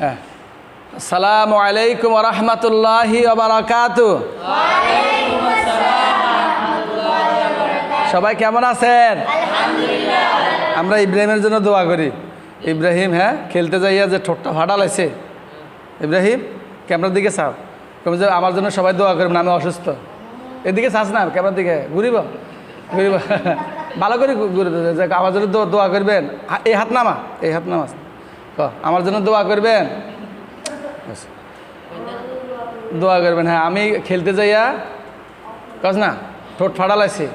হ্যাঁ, আসসালামু আলাইকুম ওয়া রাহমাতুল্লাহি ওয়া বারাকাতুহু। সবাই কেমন আছেন? আমরা ইব্রাহিমের জন্য দোয়া করি। ইব্রাহিম হ্যাঁ খেলতে যাইয়া যে ঠোঁটটা ফাটা লাগছে, ইব্রাহিম ক্যামেরার দিকে চাও, যে আমার জন্য সবাই দোয়া করবেন, আমি অসুস্থ। এদিকে চাস না, ক্যামেরার দিকে ঘুরিব ঘুরিব ভালো করে ঘুরে আমার জন্য দোয়া করবেন। এই হাত নামা, এই হাত নামা, আমার জন্য দোয়া করবেন, দোয়া করবেন। হ্যাঁ আমি খেলতে যাইয়া কাজ না ঠোঁট ফাটা লাগছে,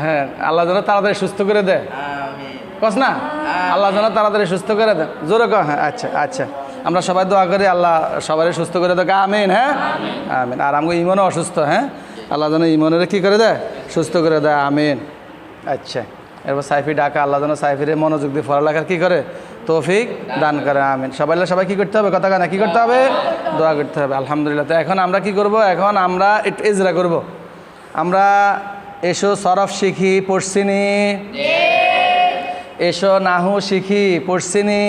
হ্যাঁ আল্লাহ যেন তাড়াতাড়ি সুস্থ করে দেয়, কস না আল্লাহ যেন তাড়াতাড়ি সুস্থ করে দেয়, জোরে কহ। হ্যাঁ আচ্ছা আচ্ছা, আমরা সবাই দোয়া করি আল্লাহ সবাই সুস্থ করে দেয়, আমিন। হ্যাঁ আমিন। আর আমাকে ইমনও অসুস্থ, হ্যাঁ আল্লাহ যেন ইমনের কী করে দেয়, সুস্থ করে দেয়, আমিন। আচ্ছা, এরপর সাইফি ডাকা, আল্লাহ যেন সাইফিরে মনোযোগ দিয়ে পড়ালেখার কী করে, তৌফিক দান করে, আমিন। সবাই কী করতে হবে, কথা কানা কী করতে হবে, দোয়া করতে হবে। আলহামদুলিল্লাহ। তো এখন আমরা কি করব, এখন আমরা একটু ইজরা করব। আমরা এসো সরফ শিখি, পড়ছিনি? এসো নাহু শিখি, পড়ছিনি?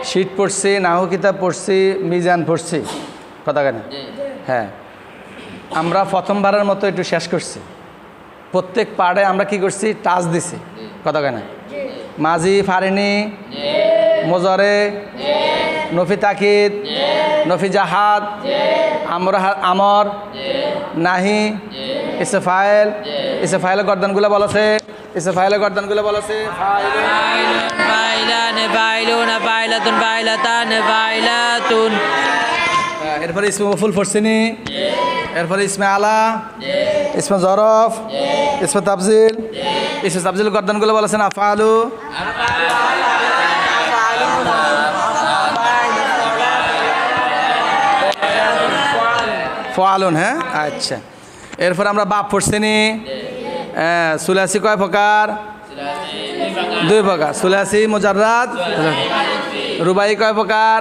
শীত পড়ছি, নাহু কিতাব পড়ছি, মিজান পড়ছি, কথা কেন? হ্যাঁ, আমরা প্রথমবারের মতো একটু শেষ করছি। প্রত্যেক পাড়ে আমরা কি করছি, টাচ দিছি, কথা কেন? মাঝি ফারিনি, মোজরে, নফি তাকিদ, নফি জাহাদ, আমর, নাহি, ইসে ফাইলের গর্দানগুলো বলেছে, ইসে ফাইলের গর্দানগুলো বলেছে, এরপরে ইসমে মফুল পড়ছিনি, এরপরে ইসমে আলা, ইসমে জরফ, ইসমে তাবজিল গর্দানগুলো বলেছেন আফআলু, ফালুন। হ্যাঁ আচ্ছা, এরপর আমরা বাপ পড়ছিনি। সুলাসি কয় প্রকার? 2 প্রকার। সুলাসি মুজাররাদ, রুবাই কয় প্রকার?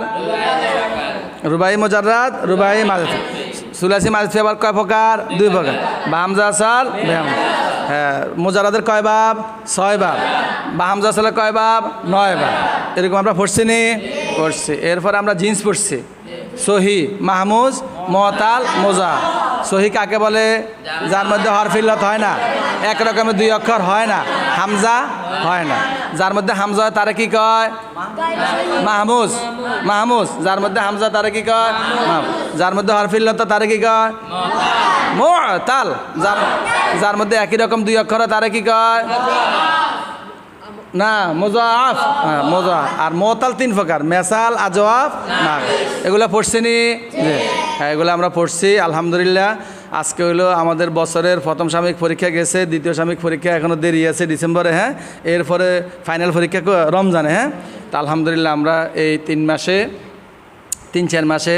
রুবাই মুজাররাদ, রুবাই মাজিদ। সুলাসি মাজিদ আবার কয় প্রকার? 2 প্রকার। বা হামজা আসাল, হ্যাঁ মুজাররাদের কয় বাব? 6 বাব। বা হামজা আসালের কয় বাব? 9 বাব। এরকম আমরা পড়ছিনি, পড়ছি। এরপর আমরা জিন্স পড়ছি, সহি, মাহমুজ, মতাল, মোজা। সহি কাকে বলে? যার মধ্যে হরফিল্লত হয় না, এক রকমের 2 অক্ষর হয় না, হামজা হয় না। যার মধ্যে হামজা হয় তারে কি কয়? মাহমুজ। মাহমুজ যার মধ্যে হামজা তারে কি কয়? যার মধ্যে হরফিল্লত তারে কি কয়? মুতাল। যার মধ্যে একই রকম 2 অক্ষর হয় তারে কি কয়? না মোজাফ, মোজা। আর মোতাল 3 প্রকার, মেসাল, আজওয়াফ, নাক। এগুলো পড়ছিনি? হ্যাঁ এগুলো আমরা পড়ছি আলহামদুলিল্লাহ। আজকে হলো আমাদের বছরের প্রথম সাময়িক পরীক্ষা গেছে, দ্বিতীয় সাময়িক পরীক্ষা এখনও দেরি আছে ডিসেম্বরে। হ্যাঁ এরপরে ফাইনাল পরীক্ষা রমজানে। হ্যাঁ তা আলহামদুলিল্লাহ আমরা এই 3-4 মাসে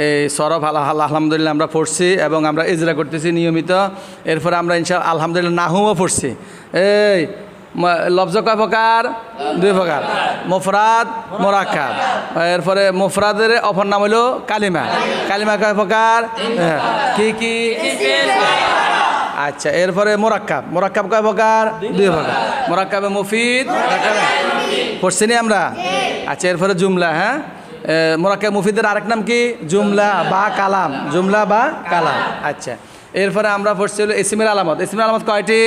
এই সরফ আলহামদুলিল্লাহ আমরা পড়ছি এবং আমরা ইজরা করতেছি নিয়মিত। এরপরে আমরা ইনশাআল্লাহ আলহামদুলিল্লাহ নাহুও পড়ছি। এই লফজ কয় প্রকার? 2 প্রকার, মুফরাদ, মুরাক্কাব। এরপরে মুফরাদের অপর নাম হলো কালিমা। কালিমা কয় প্রকার? কি কি? আচ্ছা, এরপরে মুরাক্কাব। মুরাক্কাব কয় প্রকার? 2 প্রকার। মুরাক্কাবে মুফিদ পড়ছিনি আমরা? আচ্ছা, এরপরে জুমলা। হ্যাঁ মুরাক্কাব মুফিদের আরেক নাম কি? জুমলা বা কালাম। জুমলা বা কালাম। আচ্ছা, এরপরে আমরা পড়ছি হলো ইসমের আলামত। ইসমের আলামত কয়টি?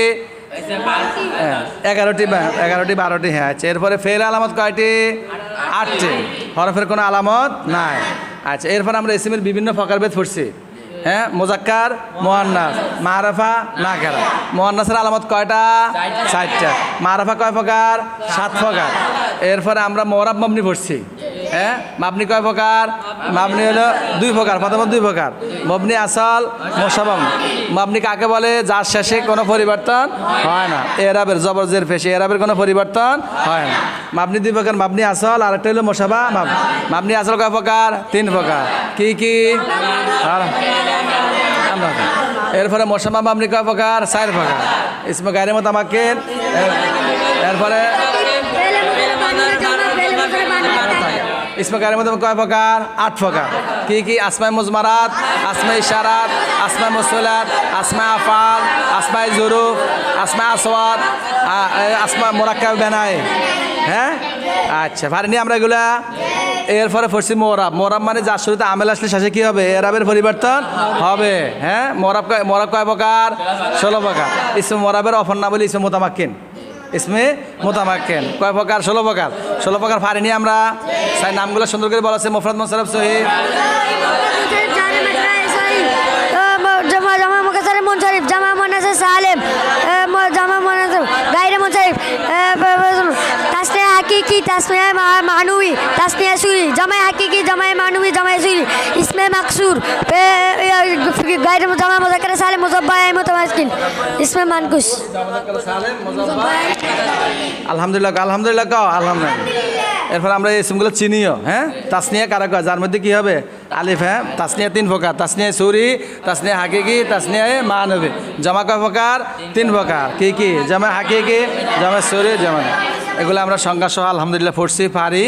11টি 12টি। হ্যাঁ আচ্ছা, এরপরে ফেল আলামত কয়টি? 8টি। হরফের কোনো আলামত নাই। আচ্ছা, এরপর আমরা ইসমের বিভিন্ন প্রকারভেদ পড়ছি। হ্যাঁ মুজাক্কার, মুআন্নাস, মারফা, নাকেরা। মুআন্নাসের আলামত কয়টা? 4টা। মারফা কয় প্রকার? 7 প্রকার। এরপরে আমরা মুরাব মাবনি পড়ছি। হ্যাঁ মাবনি কয় প্রকার? মাবনি হলো 2 প্রকার। প্রথমত 2 প্রকার, মবনি আসল, মুসাবাম। মাবনি কাকে বলে? যার শেষে কোনো পরিবর্তন হয় না, এরাবের জবর জের পেশে এরাবের কোনো পরিবর্তন হয় না। মাবনি 2 প্রকার, মাবনি আসল আর একটা হলো মুসাবা। মাবনি আসল কয় প্রকার? 3 প্রকার। কি কি? এরপরে মুসাবা মাবনি কয় প্রকার? 4 প্রকার। ইসমে গায়রে মুতামাক্কিন। এরপরে ইসমে গায়রে মুতামাক্কিন কয় প্রকার? 8 প্রকার। কি কি? আসমায়ে মুজমারাত, আসমায়ে ইশারাত, আসমায়ে মুসলাত, আসমায়ে আফআল, আসমায়ে জুরুফ, আসমায়ে আসওয়াত, আসমায়ে মুরাক্কাব বানায়ে। হ্যাঁ আচ্ছা পারিনি আমরা এগুলা এরপরে পড়ছি মোরাব মোরাব মানে যার শুরুতে আমেল আসলে শেষে কি হবে এরাবের পরিবর্তন হবে হ্যাঁ মোরাব কয় প্রকার 16 প্রকার ইসমে মোরাবের অপর নাম বলি ইসমে মুতামাক্কিন ইসমে মুতামাক্কিন কয় প্রকার 16 প্রকার পারিনি আমরা সেই নামগুলো সুন্দর করে বলা আছে মুফরাদ মুনসারিফ সহিহ জামা মুকাসসার মুনসারিফ জামা মুনাসাস সালিম জামা মুনাসাস গায়রে মুনসারিফ তাসনিয়া হাকিকি তাসনিয়া মানবী তাসনিয়া সুরি জামা হাকিকি জামা মানবী জামা সুরি ইসমে মাকসুর গায়রে জামা মুযাক্কার সালিম মুযাব্বা মুতামাক্কিন ইসমে মানকুস আলহামদুলিল্লাহ আলহামদুলিল্লাহ এরপর আমরা এই ইসমগুলো চিনিও হ্যাঁ তাসনিয়া কারা কয় যার মধ্যে কি হবে আলিফ হ্যাঁ তাসনিয়া 3 প্রকার তাসনিয়া সুরি তাসনিয়া হাকিকি তাসনিয়া মানবী জামা কয় প্রকার 3 প্রকার কি কি জামা হাকিকি জামা সুরি জামা এগুলো আমরা সংজ্ঞা সহ আলহামদুলিল্লাহ পড়ছি পারি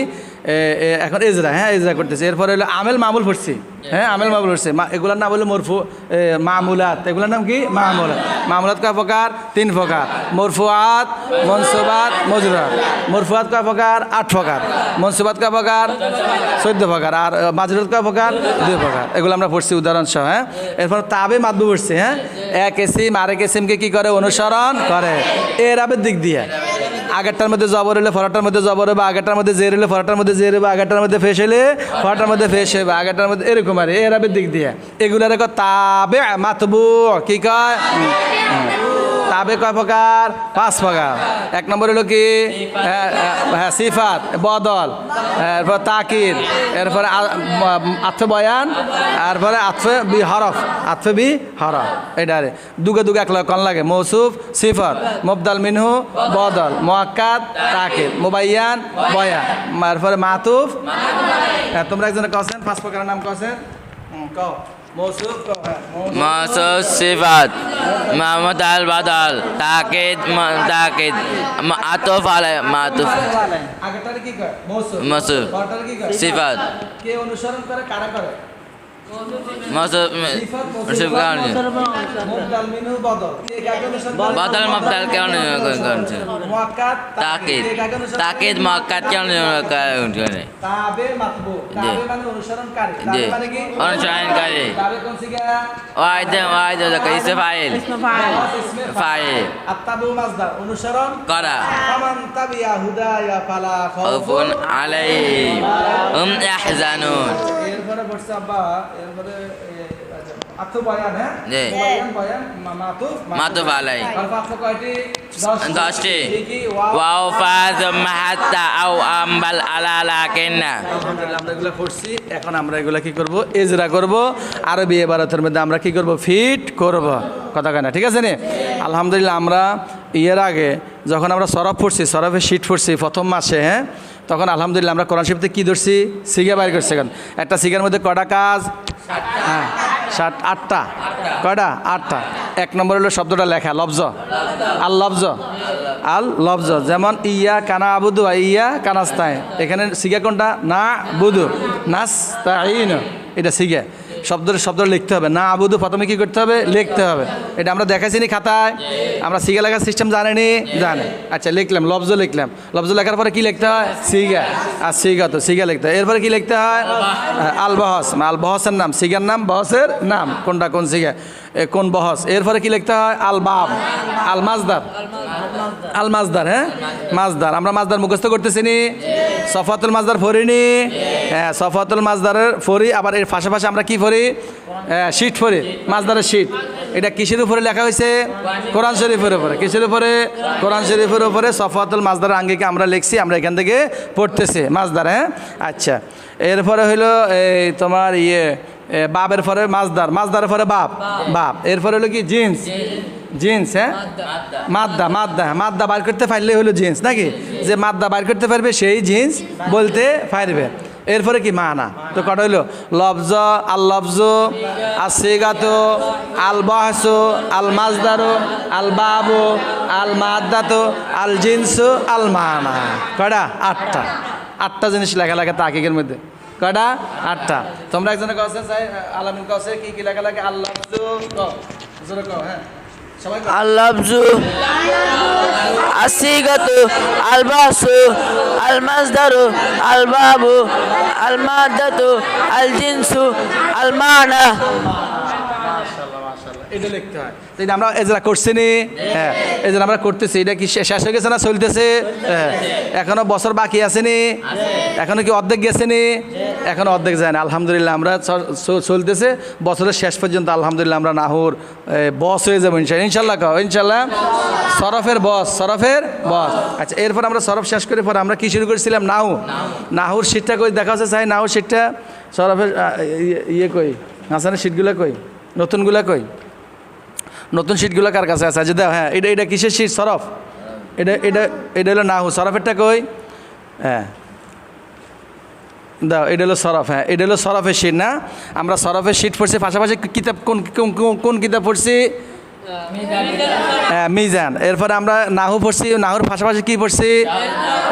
এখন এজরা হ্যাঁ এজরা করতেছি এরপরে হলো আমেল মামুল পড়ছি হ্যাঁ আমেল মামুল পড়ছি এগুলোর নাম হলো মরফু মামুলাত এগুলোর নাম কি মামুলাত কয় প্রকার 3 প্রকার মরফুআত মনসুবাত মজরুরাত মরফুআত কয় প্রকার 8 প্রকার মনসুবাত কয় প্রকার 14 প্রকার আর মাজরুরাত কয় প্রকার 2 প্রকার এগুলো আমরা পড়ছি উদাহরণ সহ হ্যাঁ এরপর তাবে মাদবু পড়ছি হ্যাঁ এক ইসিম আরেক ইসিমকে কি করে অনুসরণ করে এরাবের দিক দিয়ে আগেরটার মধ্যে জবর হলে ফরাটার মধ্যে জবর হবে আগেরটার মধ্যে জের হলে ফরাটার মধ্যে জের হবে আগেরটার মধ্যে ফেস হলে ফরাটার মধ্যে ফেস হবে আগেরটার মধ্যে এরকম আর এরাবের দিক দিয়ে এগুলার তাবে মাতবু কি কয় তাবে কয় প্রকার 5 প্রকার 1 নম্বর হলো কি হ্যাঁ সিফাত বদল এরপর তাকিদ এরপরে আতফে বয়ান এরপরে আতফে বি হরফ এটারে দুগে এক কন লাগে মৌসুফ সিফাত মুবদাল মিনহু বদল মুআক্কাদ তাকিদ মুবাইয়ান বয়ান এরপরে মাতুফ তোমরা একজনে কছেন 5 প্রকারের নাম কছেন কও মৌসুফ সিফাত মাহমুদ আল বাদাল তাকিদ আতফ আলাই মাতুফ আগেরটারে কি কয় মৌসুফ পরটারে কি কয় সিফাত কে অনুসরণ করে কারা করে মৌসুফ কারণ মুবদাল মিনহু বদল কে কাকে অনুসরণ করে বাদাল মুবদাল কারণ মুআক্কাদ তাকিদ মুআক্কাদ কারণ করে তাবে মাতবু তাবে মানে অনুসরণকারী তাবে মানে কি অনুসরণকারী তাবে কোন সিগা ওয়াইদ ইসমে ফাইল আত্তাবু মাসদার অনুসরণ করা ফামান তাবিয়া হুদায়া ফালা খাউফুন আলাইহিম হুম ইয়াহজানুন এরপরে বলছে আব্বা এরপরে আতফ বয়ান হ্যাঁ জি বয়ান মাতুফ আলাই আর পাঁচ কয়টি 10টি ওয়াও ফাজ মাহাত্তা আও আমবাল আলা লাকিন্না আলহামদুলিল্লাহ আমরা এগুলা পড়ছি এখন আমরা এগুলা কি করব ইজরা করব আরবি ইবারতের মধ্যে আমরা কি করব ফিট করব কথা কয় না ঠিক আছে নে আলহামদুলিল্লাহ আমরা এর আগে যখন আমরা সরফ পড়ছি সরফের শীট পড়ছি প্রথম মাসে হ্যাঁ তখন আলহামদুলিল্লাহ আমরা কোরআন শরীফতে কি ধরছি সিগা বাইর করছি এখন একটা সিগার মধ্যে কয়টা কাজ হ্যাঁ 8টা কয়টা 8টা 1 নম্বর হলো শব্দটা লেখা লফজ আল লফজ যেমন ইয়া কানা আবুদু ইয়া কানাস্তাইন এখানে সিগা কোনটা না বুদু নাস্তাইন এটা সিগা শব্দ লিখতে হবে না আবুদু প্রথমে কি করতে হবে লিখতে হবে এটা আমরা দেখাইছি নি খাতায় আমরা সিগা লেখার সিস্টেম জানি আচ্ছা লিখলাম লফজ লেখার পরে কি লিখতে হয় সিগা আর সিগা লিখতে হয় এরপরে কি লিখতে হয় আল বহসের নাম সিগার নাম বহসের নাম কোনটা কোন সিগা কোন বহস এরপরে কি লিখতে হয় আল বাব আল মাজদার হ্যাঁ মাজদার আমরা মাজদার মুখস্থ করতেছি নি সফাতুল মাজদার ফরিনি হ্যাঁ সফাতুল মাজদারের ফরি আবার এর পাশাপাশি আমরা কি ফরি শীট ফরি মাজদারের শীট এটা কিসের উপরে লেখা হয়েছে কোরআন শরীফের উপরে কিসের উপরে কোরআন শরীফের উপরে সফাতুল মাজদারের আঙ্গিকে আমরা লিখছি আমরা এখান থেকে পড়তেছি মাজদার হ্যাঁ আচ্ছা এরপরে হইলো এই তোমার বাবের পরে মাজদারের পরে বাপ এরপরে হলো কি জিন্স হ্যাঁ মাদ্দা বার করতে পারলে হলো জিন্স নাকি যে মাদ্দা বার করতে পারবে সেই জিন্স বলতে পারবে এরপরে কি মানা তো কটা হইলো লফজ আল লফজ আসিগাতো আল বাহসু আল মাজদারু আল বাবু আল মাদ্দাতু আল জিনসু আল মানা কটা 8টা জিনিস লেখা তাকিকের মধ্যে কটা 8টা তোমরা একজনে কছে আলামিন কছে কি লেখা আল লফজ কও হ্যাঁ আল-লাফজু আসিগাতু আল-বাহসু আল-মাসদারু আল-বাবু আল-মাদ্দাতু আল-জিনসু আল-মানা। এটা লিখতে হয়। তো এটা আমরা এজরা করছি নি, হ্যাঁ এজরা আমরা করতেছি। এটা কি শেষ হয়ে গেছে না চলতেছে? হ্যাঁ। এখনো বছর বাকি আছে নি? এখনো কি অর্ধেক গেছে নি? এখনো অর্ধেক যায় না। আলহামদুলিল্লাহ আমরা চলতেছে বছরের শেষ পর্যন্ত। আলহামদুলিল্লাহ আমরা নাহুর বস হয়ে যাবো ইনশাল্লাহ। ইনশাল্লাহ সরফের বস, সরফের বস। আচ্ছা, এরপর আমরা সরফ শেষ করে পরে আমরা কি শুরু করেছিলাম? নাহুর শীটটা কই দেখা হচ্ছে চাই। নাহুর শীটটা সরফের ইয়ে কই হাসানের শীটগুলো কই, নতুনগুলা কই? নতুন শীটগুলো কার কাছে আছে? আচ্ছা দাও। হ্যাঁ, এটা কিসের শীট? সরফ। এটা হলো নাহু। সরফেরটা কই? হ্যাঁ দাও। এটা হলো সরফ। হ্যাঁ, এটা হলো সরফের শীট না? আমরা সরফের শীট পড়ছি, পাশাপাশি কিতাব কোন কিতাব পড়ছি? হ্যাঁ, মিজান। এরপরে আমরা নাহু পড়ছি, নাহুর পাশাপাশি কী পড়ছি?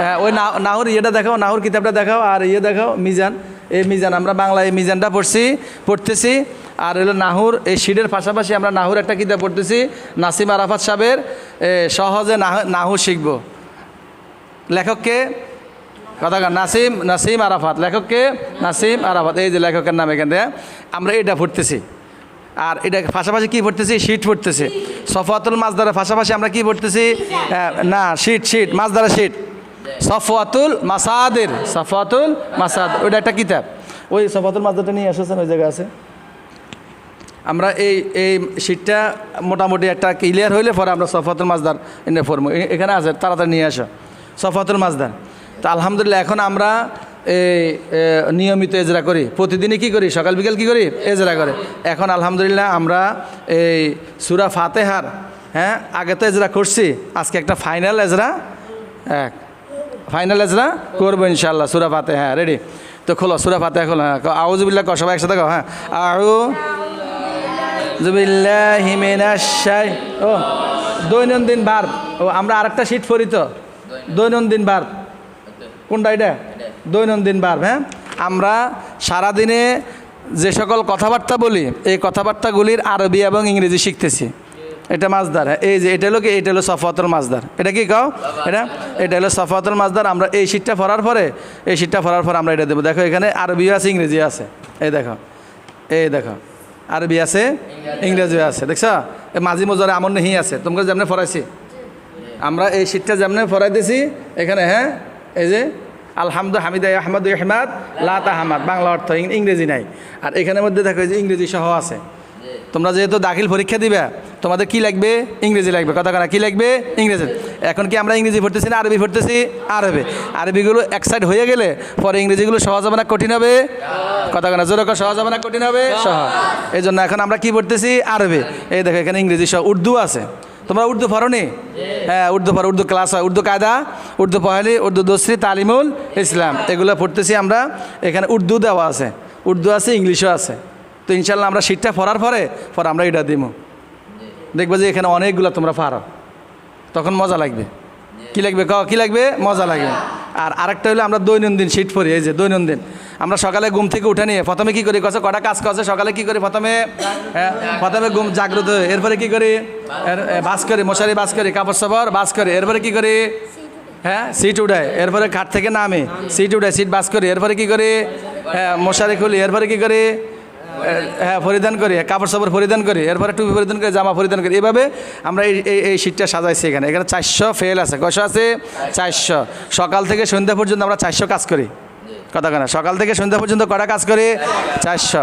হ্যাঁ, ওই নাহুর ইয়েটা দেখাও, নাহুর কিতাবটা দেখাও, আর ইয়ে দেখাও মিজান। এই মিজান আমরা বাংলায় এই মিজানটা পড়তেছি। আর হলো নাহুর এই শিটের পাশাপাশি আমরা নাহুর একটা কিতাব পড়তেছি, নাসিম আরাফাত সাহেবের সহজে নাহু শিখব। লেখককে কথা কন, নাসিম আরাফাত। লেখককে নাসিম আরাফাত। এই যে লেখকের নাম এখান থেকে আমরা এটা পড়তেছি। আর এটা পাশাপাশি কী পড়তেছি? শীট পড়তেছি। সফওয়াতুল মাজদারের পাশাপাশি আমরা কি পড়তেছি? না, শীট মাজদারের শীট। সফওয়াতুল মাসাদের, সফওয়াতুল মাসাদ, ওইটা একটা কিতাব। ওই সফওয়াতুল মাজদারটা নিয়ে এসেছেন, ওই জায়গায় আছে। আমরা এই শীটটা মোটামুটি একটা ক্লিয়ার হইলে পরে আমরা সফওয়াতুল মাজদার এনে পড়বো। এখানে আছে, তাড়াতাড়ি নিয়ে আসো সফওয়াতুল মাজদার। তো আলহামদুলিল্লাহ এখন আমরা এই নিয়মিত এজরা করি, প্রতিদিনই কি করি? সকাল বিকেল কি করি? এজরা করে। এখন আলহামদুলিল্লাহ আমরা এই সূরা ফাতিহার, হ্যাঁ আগে তো এজরা করছি, আজকে একটা ফাইনাল এজরা করবো ইনশাআল্লাহ। সূরা ফাতিহা। হ্যাঁ রেডি? তো খোলো সূরা ফাতিহা, খোলো। হ্যাঁ, আউযুবিল্লাহ কও, সবাই একসাথে কও। হ্যাঁ, আউযুবিল্লাহি মিনাশ ও দৈনন্দিন ভার্ব। ও আমরা আরেকটা শীট পড়ি তো, দৈনন্দিন ভার্ব। কোনটা? এটা দৈনন্দিন ভার্ব। হ্যাঁ, আমরা সারাদিনে যে সকল কথাবার্তা বলি, এই কথাবার্তাগুলির আরবি এবং ইংরেজি শিখতেছি। এটা মাজদার। এই যে এটা হলো সফওয়াতুল মাজদার। এটা কি কও? এটা হলো সফওয়াতুল মাজদার। আমরা এই শীটটা পড়ার পরে আমরা এটা দেবো। দেখো এখানে আরবিও আছে, ইংরেজি আছে। এই দেখো আরবি আছে, ইংরেজিও আছে। দেখছো? এই মাঝি মজরে আমন নেহি আছে। তোমাকে যেমন পড়াইছি আমরা এই শীটটা যেমন পড়াইতেছি এখানে। হ্যাঁ, এই যে আলহামদু হামিদা আহমদ ইহমাদ লা তাহমাদ, বাংলা অর্থ, ইংরেজি নাই। আর এখানের মধ্যে দেখো এই যে ইংরেজি সহ আছে। তোমরা যেহেতু দাখিল পরীক্ষা দিবে, তোমাদের কি লাগবে? ইংরেজি লাগবে। কথা কথা কি লাগবে? ইংরেজি। এখন কি আমরা ইংরেজি পড়তেছি না আরবি পড়তেছি? আরবিগুলো এক সাইড হয়ে গেলে পরে ইংরেজিগুলো সহজ হবে না কঠিন হবে? কথা কথা জোরে সহজ হবে না কঠিন হবে? সহজ। এই জন্য এখন আমরা কি পড়তেছি? আরবি। এই দেখো এখানে ইংরেজি সহ, উর্দু আছে। তোমরা উর্দু পড়ো নি? হ্যাঁ, উর্দু পড়ো। উর্দু ক্লাস হয়, উর্দু কায়দা, উর্দু পহেলি, উর্দু দোসরি, তালিমুল ইসলাম, এগুলো পড়তেছি আমরা। এখানে উর্দু দেওয়া আছে, উর্দু আছে, ইংলিশও আছে। তো ইনশাল্লাহ আমরা শীটটা পড়ার পরে আমরা এটা দিব। দেখবো যে এখানে অনেকগুলো তোমরা পারো, তখন মজা লাগবে। কি লাগবে? কি লাগবে? মজা লাগবে। আর আরেকটা হলো আমরা দৈনন্দিন শীট পড়ি। এই যে দৈনন্দিন আমরা সকালে ঘুম থেকে উঠে নিয়ে প্রথমে কি করি? কটা কাজ করছে সকালে? কি করি? প্রথমে ঘুম জাগ্রত হয়ে এরপরে কি করি? বাস করি, মশারি বাস করি, কাপড় সাপড় বাস করি। এরপরে কি করি? হ্যাঁ, সিট উঠায়। এরপরে খাট থেকে নামে, সিট উঠায়, সিট বাস করি। এরপরে কি করি? হ্যাঁ, মশারি খুলি। এরপরে কি করি? হ্যাঁ, পরিধান করি, কাপড় সাপড় পরিধান করি। এরপরে টুপি পরিধান করি, জামা পরিধান করি। এভাবে আমরা এই শীটটা সাজাইছি। এখানে 400 ফেল আছে। কয়শো আছে? 400। সকাল থেকে সন্ধ্যা পর্যন্ত আমরা 400 কাজ করি। কথা কেনা? সকাল থেকে সন্ধ্যা পর্যন্ত কটা কাজ করে? 400।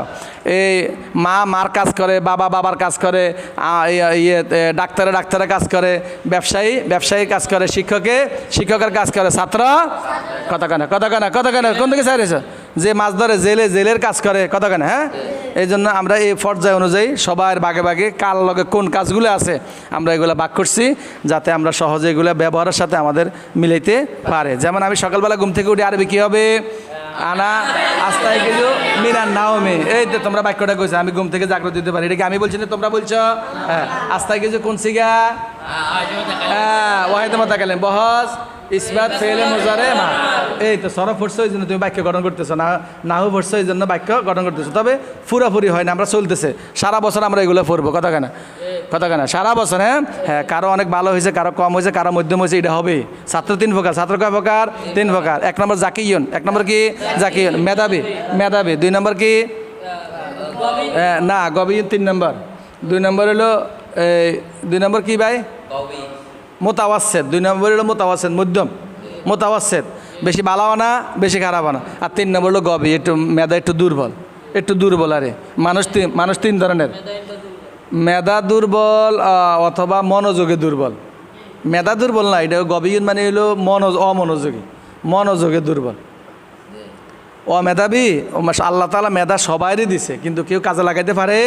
এই মার কাজ করে, বাবার কাজ করে, ডাক্তারের কাজ করে, ব্যবসায়ী কাজ করে, শিক্ষকের কাজ করে, ছাত্র কথা কেনা কোন দিকে চাইছে? যে মাছ ধরে জেলের কাজ করে। কথা কেনা? হ্যাঁ, এই জন্য আমরা এই পর্যায় অনুযায়ী সবার ভাগে কার লগে কোন কাজগুলো আছে আমরা এগুলো ভাগ করছি, যাতে আমরা সহজে এগুলো ব্যবহারের সাথে আমাদের মিলাইতে পারে। যেমন আমি সকালবেলা ঘুম থেকে উঠে আরবি কি হবে? আনা আস্তায় কিছু মিনার নাওমে। এই তো তোমরা বাক্যটা কইছো, আমি ঘুম থেকে জাগ্রত দিতে পারি। এটা কি আমি বলছি না তোমরা বলছো? হ্যাঁ, আস্তায় কিছু কোন সিগা? হ্যাঁ, ওয়াহিদ মুতাকাল্লিম, বহস ইসবাত ফেলে মুজারে মা। এই তো সরফ পড়ছো, এই জন্য তুমি বাক্য গঠন করতেছো না, নাহু পড়ছো এই জন্য বাক্য গঠন করতেছো। তবে পুরাপুরি হয় না, আমরা চলতেছে সারা বছর আমরা এগুলো পড়বো। কথা কেনা? কথা কেন সারা বছর? হ্যাঁ হ্যাঁ, কারো অনেক ভালো হয়েছে, কারো কম হয়েছে, কারো মধ্যম হয়েছে, এটা হবে। ছাত্র 3 প্রকার। ছাত্র কয় প্রকার? 3 প্রকার। 1 নম্বর জাকিয়ন। 1 নম্বর কি? জাকিয়ন, মেধাবী। মেধাবী। 2 নম্বর কি? না, গবিয়ন 3 নম্বর। 2 নম্বর হলো 2 নম্বর কি ভাই? মোতাওয়াসসিত। 2 নম্বর হলো মোতাওয়াসসিত, মধ্যম। মোতাওয়াসসিত, বেশি ভালোও না, বেশি খারাপও না। আর 3 নম্বর হলো গবি, একটু মেধা একটু দুর্বল, একটু দুর্বল। আরে মানুষ 3 ধরনের: মেধা দুর্বল অথবা মনোযোগে দুর্বল। মেধা দুর্বল না, এটা গবিয়ন মানে হলো অমনোযোগী, মনোযোগে দুর্বল। অমেধাবী আল্লাহ তাআলা মেধা সবাইরই দিছে, কিন্তু কেউ কাজে লাগাইতে পারে,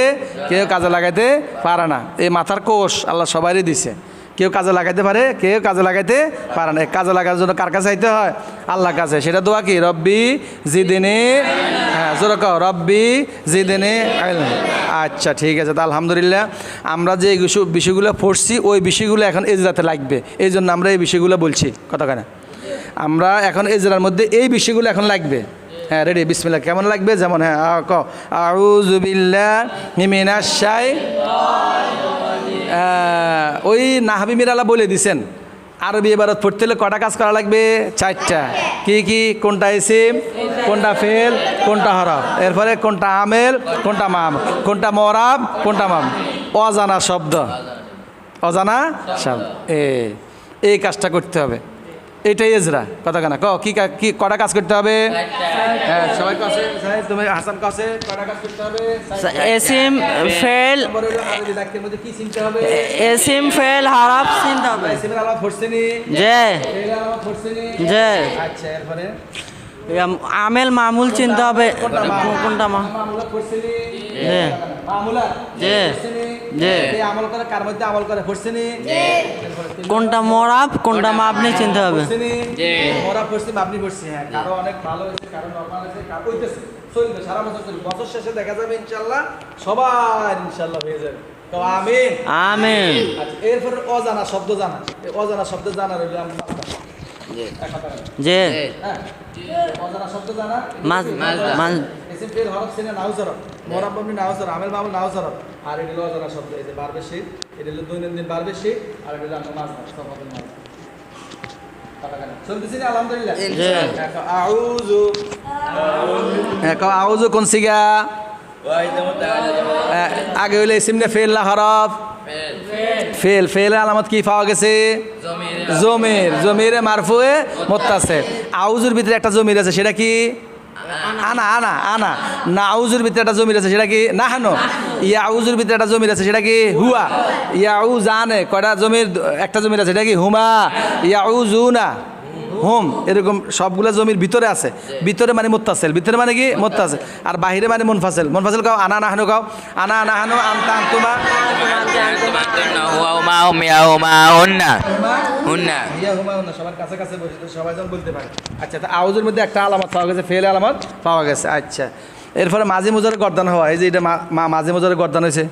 কেউ কাজে লাগাইতে পারে না। এই মাথার কোষ আল্লাহ সবাইরই দিছে, কেউ কাজে লাগাইতে পারে, কেউ কাজে লাগাইতে পারে না। কাজে লাগার জন্য কার কাছে চাইতে হয়? আল্লাহর কাছে। সেটা দোয়া কি? রব্বি জিদনি, হ্যাঁ জোরে কও, রব্বি জিদনি ইলম। আচ্ছা ঠিক আছে, তা আলহামদুলিল্লাহ আমরা যে বিষয়গুলো পড়ছি ওই বিষয়গুলো এখন এজরাতে লাগবে, এই জন্য আমরা এই বিষয়গুলো বলছি। কথা কেন? আমরা এখন এজরার মধ্যে এই বিষয়গুলো এখন লাগবে। হ্যাঁ রেডি? বিসমিল্লাহ। কেমন লাগবে? যেমন হ্যাঁ আউযু বিল্লাহি মিনাশ ওই নাহবি মিরালা বলে দিছেন। আরবি ইবারত পড়তে হলে কটা কাজ করা লাগবে? 4টা। কি কি? কোনটা ইসিম, কোনটা ফেল, কোনটা হরফ, এরপরে কোনটা আমেল, কোনটা মাম, কোনটা মরাব, কোনটা মাম। অজানা শব্দ, অজানা শব্দ, এই কাজটা করতে হবে। এটাই এজরা। কথা কেনা কি কি কটা কাজ করতে হবে? হ্যাঁ সবাই কাছে, তুমি হাসান কাছে কটা কাজ করতে হবে? এসিম ফেল, আরবি বাক্যের মধ্যে কি চিনতে হবে? এসিম ফেল হরফ চিনতে হবে। এসিমের আলাদা পড়ছেনি? যে ফেল আলাদা পড়ছেনি? যে আচ্ছা, এরপরে আমেল মামুল চিনতে হবে। কোনটা মামুলা পড়ছেনি? যে মামুলা যে যে এই আমল করে কার মধ্যে আমল করে পড়ছেনি? কোনটা মরাব, কোনটা মাবনি চিনতে হবে। মোরা পড়ছি, মাবনি পড়ছি। হ্যাঁ, কারো অনেক ভালো হয়েছে, কারো নরমাল হয়েছে, কারো হইতেছে, চলবে সারা বছর চলবে। বছর শেষে দেখা যাবে ইনশাআল্লাহ সবার ইনশাআল্লাহ হয়ে যাবে। তো আমিন আমিন। আচ্ছা, এরপর অজানা শব্দ জানা। এই অজানা শব্দ জানা রইল আমরা যে হ্যাঁ, অজানা শব্দ জানা। এসিম ফেল হরফ সিনে নাউজ হরফ, মোরাব মাবনি নাউজ হরফ, আমেল মামুল নাউজ হরফ। আর এটা হলো অজানা শব্দ, এই যে বারবে শীত, এটা হলো দৈনন্দিন বারবে শীত, আর এটা হলো আমরা মাছ সফাতুল মাছ। চলতেছি না? আলহামদুলিল্লাহ। আউযু, আউযু কোন সিগা? আগে হইলে ইসিম না ফেল না হরফ? ফেল। ফেলের আলামত কি পাওয়া গেছে? জমির। জমিরে মারফুয়ে মুত্তাসিল। আউযুর ভিতরে একটা জমির আছে, সেটা কি? আনা। আনা আনা না। আউযুর ভিতরে একটা জমির আছে, সেটা কি? নাহনু। ইয়াউযুর ভিতরে একটা জমির আছে, সেটা কি? হুয়া। ইয়াউজানে কয়টা জমির? একটা জমির আছে, সেটা কি? হুমা। ইয়াউজুনা, হুম। এরকম সবগুলো জমির ভিতরে আছে। ভিতরে মানে মুত্তাসিল, ভিতরে মানে কি? মুত্তাসিল। আর বাহিরে মানে মুনফাসিল। মুনফাসিল কাও আনা নাহনু কাও। আনা নাহনু, আনতা আনতুমা, হুমা হুম ইয়া হুমা হুন্না হুন্না। ইয়া হুমা হুন্না সবার কাছে কাছে বসে তো সবাই যেন বলতে পারে। আচ্ছা, তা আউযুর মধ্যে একটা আলামত পাওয়া গেছে, ফেল আলামত পাওয়া গেছে। আচ্ছা, এরপরে মাঝি মুজারে গর্দান হওয়া, এই যে এটা মাঝি মুজারে গর্দান হয়েছে,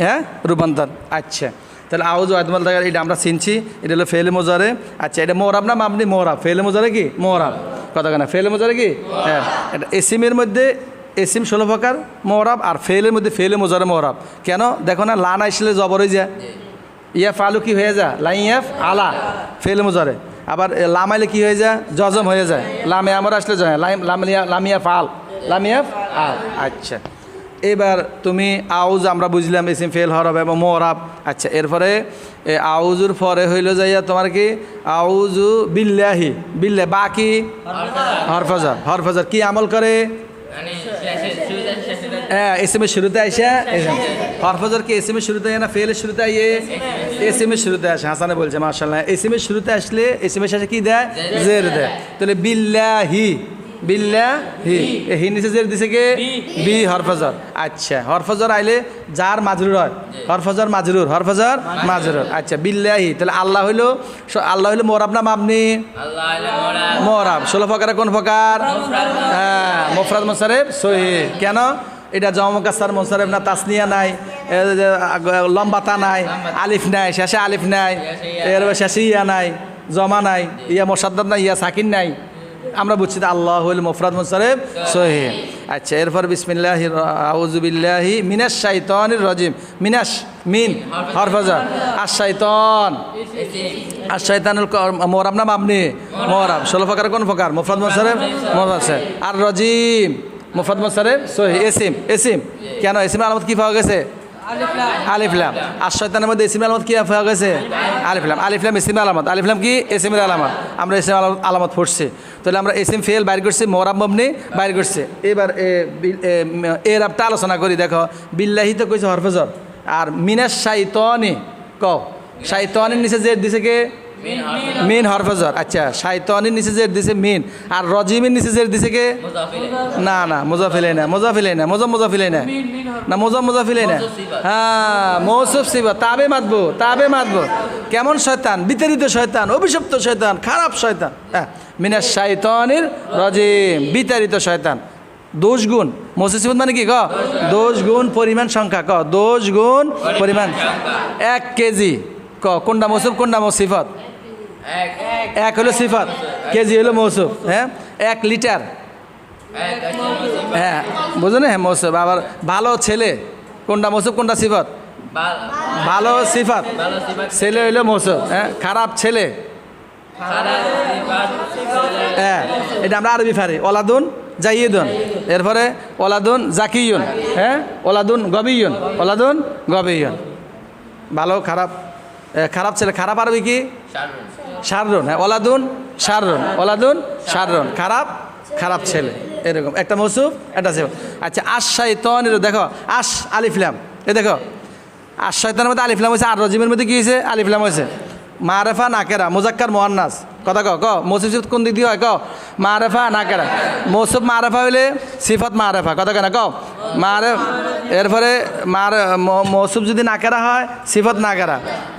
হ্যাঁ রূপান্তর। আচ্ছা, তাহলে আউযু আদমাল দাগার এটা আমরা চিনছি, এটা হলো ফেল মুজারে। আচ্ছা, এটা মোরাব না মাবনি? মোরাব। ফেল মুজারে কি? মোরাব। কথা কেনা? ফেল মুজারে কি? হ্যাঁ, এটা এসিমের মধ্যে এসিম 16 প্রকার মোরাব, আর ফেলের মধ্যে ফেলে মুজারে মোরাব। কেন? দেখো না, লান আসলে জবর হয়ে যায়, ইয়া ফালু কি হয়ে যায়? লাইয়াফ আলা, ফেল মুজারে। আবার লামাইলে কি হয়ে যায়? জজম হয়ে যায়। লামে আমার আসলে যায় লামিয়া ফাল, লামিয়া আল। আচ্ছা, এবার তুমি আউজ আমরা বুঝলাম ইসিম ফেল হরফ এবং মোরাব। আচ্ছা, এরপরে আউজুর পরে হইল যাইয়া তোমার কি? আউজু বিল্লাহি। বিল্লাহ বাকি হরফজার। হরফজার কি আমল করে? হ্যাঁ, এসিমের শুরুতে আইসা হরফজার কি এসিমের শুরুতে না ফেলের শুরুতে আইয়ে? এসিমের শুরুতে আসে। হাসানে বলছে মাশাআল্লাহ। এসিমের শুরুতে আসলে এসিমের শেষে কি দেয়? জের দেয়। তাহলে বিল্লাহি, বিল্লাহি। হি নিচে জের দিছে কে? বি হরফজার। আচ্ছা, হরফজার আইলে যার মাজরুর হয়, হরফজার মাজরুর, হরফজার মাজরুর। আচ্ছা, বিল্লাহি। তাহলে আল্লাহ হইলো মোরাব না মাবনি? মোরাব। 16 প্রকারে কোন প্রকার? হ্যাঁ, মুফরাদ মুনসারিফ সহিহ। কেন? এটা জামা মুকাসসার মুনসারিফ না, তাসনিয়া নাই, লম্বাতা নাই, আলিফ নাই, শেষে আলিফ নাই, এর শেষে ইয়া নাই, জমা নাই, ইয়া মুসাদ্দাদ নাই, ইয়া সাকিন নাই, আমরা বুঝছি তো আল্লাহ হইল মুফরাদ মুনসারিফ সহিহ। আচ্ছা, এরপর বিসমিল্লাহির আউযু বিল্লাহি মিনাশ শাইতানির রাজিম। মিনাশ মিন হরফ jar, আশ-শাইতান আশ-শাইতানুল মুরাব না মাবনি মুরাব। 16 প্রকার কোন প্রকার? মুফরাদ মুনসারিফ মুনসারিফ। আর রাজিম মুফরাদ মুনসারিফ সহিহ। ইসিম কেন? ইসিমের আলামত কি পাওয়া গেছে? আলিফ লাম। আর শয়তানের মধ্যে ইসিমের আলামত কি পাওয়া গেছে? আলিফ লাম। আলিফ লাম ইসিমের আলামত। আলিফ লাম কি? ইসিমের আলামত। আমরা ইসিমের আলামত পড়ছি, তাহলে আমরা ইসিম ফেল বাইর করছি, মুরাব মাবনি বাইর করছি। এবার এর আপটা আলোচনা করি। দেখো, বিল্লাহি তো কইছে হরফ jar, আর মিনাশ শাইতানি কও, শাইতানের নিচে জের দিছে কে? মিন হরফ jar। আচ্ছা, শাইতানের নিচে জের দিছে মিন, আর রজিমের নিচে জের দিছে কে? না না, মুজাফিলে না, মুজাফিলে না, মুজাফিলে না, না মুজাফিলে না। হ্যাঁ, মৌসুফ সিফাত, তাবে মাতবো। কেমন শয়তান? বিতাড়িত শয়তান, অভিশপ্ত শয়তান, খারাপ শয়তান। হ্যাঁ, মিনাশ শাইতানির রাজিম, বিতাড়িত শয়তান। দোষ গুণ, মৌসুফ সিফাত মানে কি? ক দোষ গুণ পরিমাণ সংখ্যা, ক দোষ গুণ পরিমাণ 1 কেজি। ক কোনটা মৌসুফ কোনটা সিফাত? এক হলো সিফাত, কেজি হলো মৌসুফ। হ্যাঁ, 1 লিটার। হ্যাঁ, বুঝো না? হ্যাঁ, মৌসুফ। আবার ভালো ছেলে, কোনটা মৌসুফ কোনটা সিফাত? ভালো সিফাত, ছেলে হইলো মৌসুফ। হ্যাঁ, খারাপ ছেলে, হ্যাঁ এটা আমরা আরবি পারি। ওলাদুন জাইয়িদুন, এরপরে ওলাদুন জাকিয়ুন, হ্যাঁ ওলাদুন গবিয়ুন, ওলাদুন গবিয়ুন। ভালো খারাপ, খারাপ ছেলে, খারাপ আরবি কি? শাররুন। হ্যাঁ, ওলাদুন শাররুন, খারাপ ছেলে। এরকম একটা মৌসুফ, একটা সিফাত। আচ্ছা, আশ-শাইতানির দেখো, আশ আলিফ লাম, এ দেখো আশ-শাইতানের মধ্যে আলিফ লাম হয়েছে, আর রজিমের মধ্যে কি হয়েছে? আলিফ লাম হয়েছে। মারেফা নাকেরা, মুজাক্কার মুআন্নাস। কথা ক মৌসুফ সিফাত কোন দিক দিয়ে হয়? ক মারেফা নাকেরা। মৌসুফ মারেফা হইলে সিফাত মারেফা। কথা কেন? ক মারেফ। এরপরে মৌসুফ যদি নাকেরা হয়, সিফাত নাকেরা।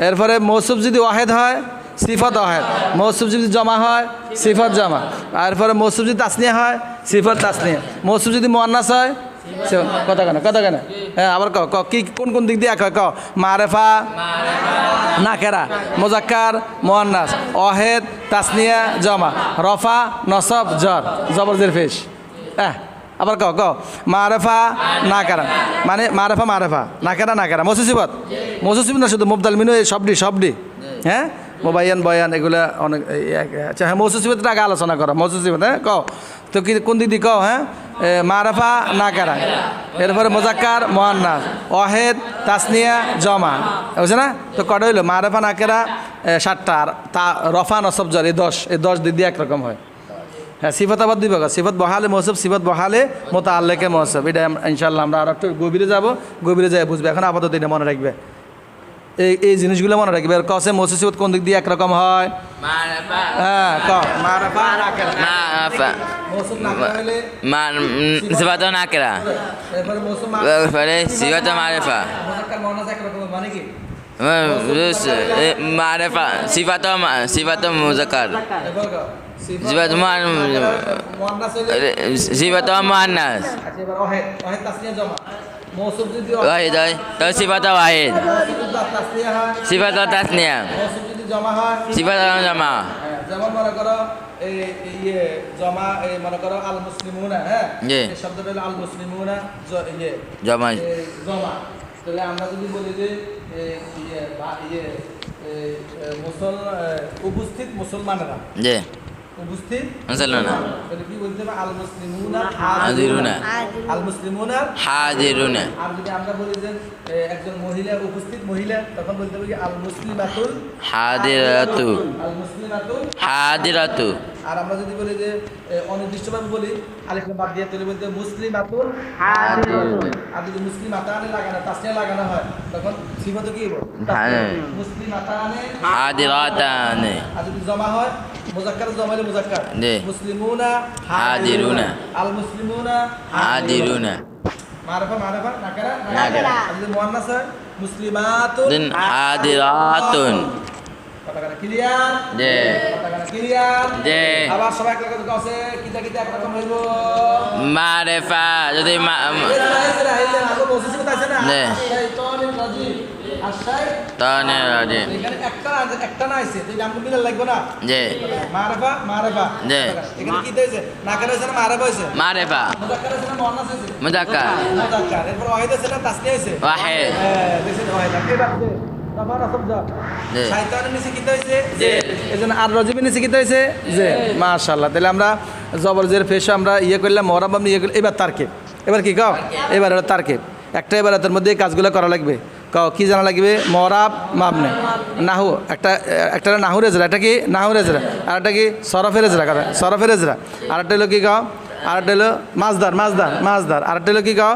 এরপরে মৌসুফ যদি ওয়াহেদ হয়, সিফাত ওয়াহেদ। মৌসুফ যদি জমা হয়, সিফাত জমা। এরপরে মৌসুফ যদি তাসনিয়া হয়, সিফাত তাসনিয়া। মৌসুফ যদি মুআন্নাস হয়, কথা কেন? হ্যাঁ, আবার ক কি কোন দিক দিয়ে এক হয়? ক মারেফা নাকেরা, মুজাক্কার মুআন্নাস, ওয়াহেদ তাসনিয়া জমা, রফা নসব জর, জবর জের পেশ। হ্যাঁ, আবার ক মারেফা নাকেরা, মানে মারেফা নাকেরা। মৌসুফ সিফাত না শুধু মুবদাল মিনু, এই সবডি। হ্যাঁ, মোবাইয়ান বয়ান এগুলা অনেক। আচ্ছা, হ্যাঁ মৌসুফ সিফাতের আগে আলোচনা করো। মৌসুফ সিফাত, হ্যাঁ ক তো কি কোন দিক দিয়ে? ক হ্যাঁ, মারেফা নাকেরা, এরপরে মুজাক্কার মুআন্নাস, ওয়াহেদ তাসনিয়া জমা, বুঝছে না? তো কটা হইলো? মারেফা নাকেরা 7টা, আর তা রফা নসব জর এই 10 দিক দিয়ে একরকম হয়। হ্যাঁ, সিফাত আবার 2 ভাগ, সিফাত বহালে মৌসুফ, সিফাত বহালে মুতাআল্লিকে মৌসুফ। এটা ইনশাআল্লাহ আমরা আর একটু গভীরে যাই বুঝবে। এখন আপাতত এটা মনে রাখবে, এই জিনিসগুলো মনে রাখবে। আর কসে মৌসুফ সিফাত কোন দিক দিয়ে একরকম হয়? হ্যাঁ, ক মারেফা নাকেরা, মৌসুফ নাকেরা হইলে সিফাত নাকেরা, এরপরে মৌসুফ সিফাত মারেফা, মুজাক্কার মুআন্নাস একরকম মানে কি? মারেফা সিফাত মুজাক্কার, সিফাত মুআন্নাস। আচ্ছা, এবার ওয়াহেদ তাসনিয়া জমা। মৌসুফ যদি ওয়াহিদ হয় তো সিফাত ওয়াহিদ, তাসনিয়া হয়, সিফাত তাসনিয়া, মৌসুফ যদি জমা হয়, সিফাত জমা। যেমন মনে করো এই জমা, মনে করো আল মুসলিমুনা। হ্যাঁ, এই শব্দটা হলো আল মুসলিমুনা জমা। জমা। তাহলে আমরা যদি বলি যে উপস্থিত মুসলমানেরা, উপস্থিত মুসলমানেরা, তাহলে কি বলতে হবে? আল মুসলিমুনা হাজিরুনা, আল মুসলিমুনা হাজিরুনা। আর যদি আমরা বলি যে একজন মহিলা উপস্থিত মহিলা, তখন বলতে হবে কি? আল মুসলিমাতুল হাজিরাতু, আল মুসলিমাতুল হাজিরাতু। আর আমরা যদি বলি যে অনির্দিষ্টভাবে বলি, আলিফ লাম বাদ দিয়ে, তাহলে বলতে হবে মুসলিমাতুল হাজিরাতুন। আর যদি মুসলিমাতানে লাগানো, তাসনিয়া লাগানো হয়, তখন সিফাত কি হবে? মুসলিমাতানে হাজিরাতানে। আর যদি জমা হয়, মুজাক্কার জমা হলে মুজাক্কার, মুসলিমুনা হাজিরুনা, আল মুসলিমুনা হাজিরুনা। মারফা নাকেরা। আর যদি মুআন্নাস হয়, মুসলিমাতুন হাজিরাতুন। কথাটা ক্লিয়ার? জি। কথাটা ক্লিয়ার? জি। আবার সবাই একটা কথা আছে, কিতা একরকম হইব? মারেফা যদি আগে মৌসুফ সিফাত আছে না? জি। শাইতানির রাজিম, আর তানির রাজিম এখানে একটা না আছে এই নামগুলো মিলার লাগবে না জি মারেফা জি। এখানে কি দিয়েছে নাকার হয়েছে না মারেফা হয়েছে মারিফা মুজাক্কার হয়েছে না মুয়ান্নাস হয়েছে মুজাক্কার মুজাক্কার এরপর ওয়াহিদ হয়েছে না তাসনিয়া হয়েছে ওয়াহিদ দেখছেন ওয়াহিদ এবার যে তখন আসব যা জি। শয়তানের নিচে কি হয়েছে যে এজন্য আর রজিবের নিচে কি হয়েছে যে মাশাআল্লাহ। তাহলে আমরা জবর জের পেশ আমরা ইয়ে করলাম মরাব আপনি ইয়ে করলাম এবার তারকিব এবার কি কও এবার হলো তারকিব একটা এবারাতের মধ্যে এই কাজগুলো করা লাগবে কও কি জানা লাগবে মরাব মাবনে নাহু একটা নাহুর এজরা এটা কি নাহুর এজরা আর একটা কি সরফের এজরা কথা সরফের এজরা আর একটা হলো কি কও আর একটা হলো মাছদার আর একটা হলো কি কও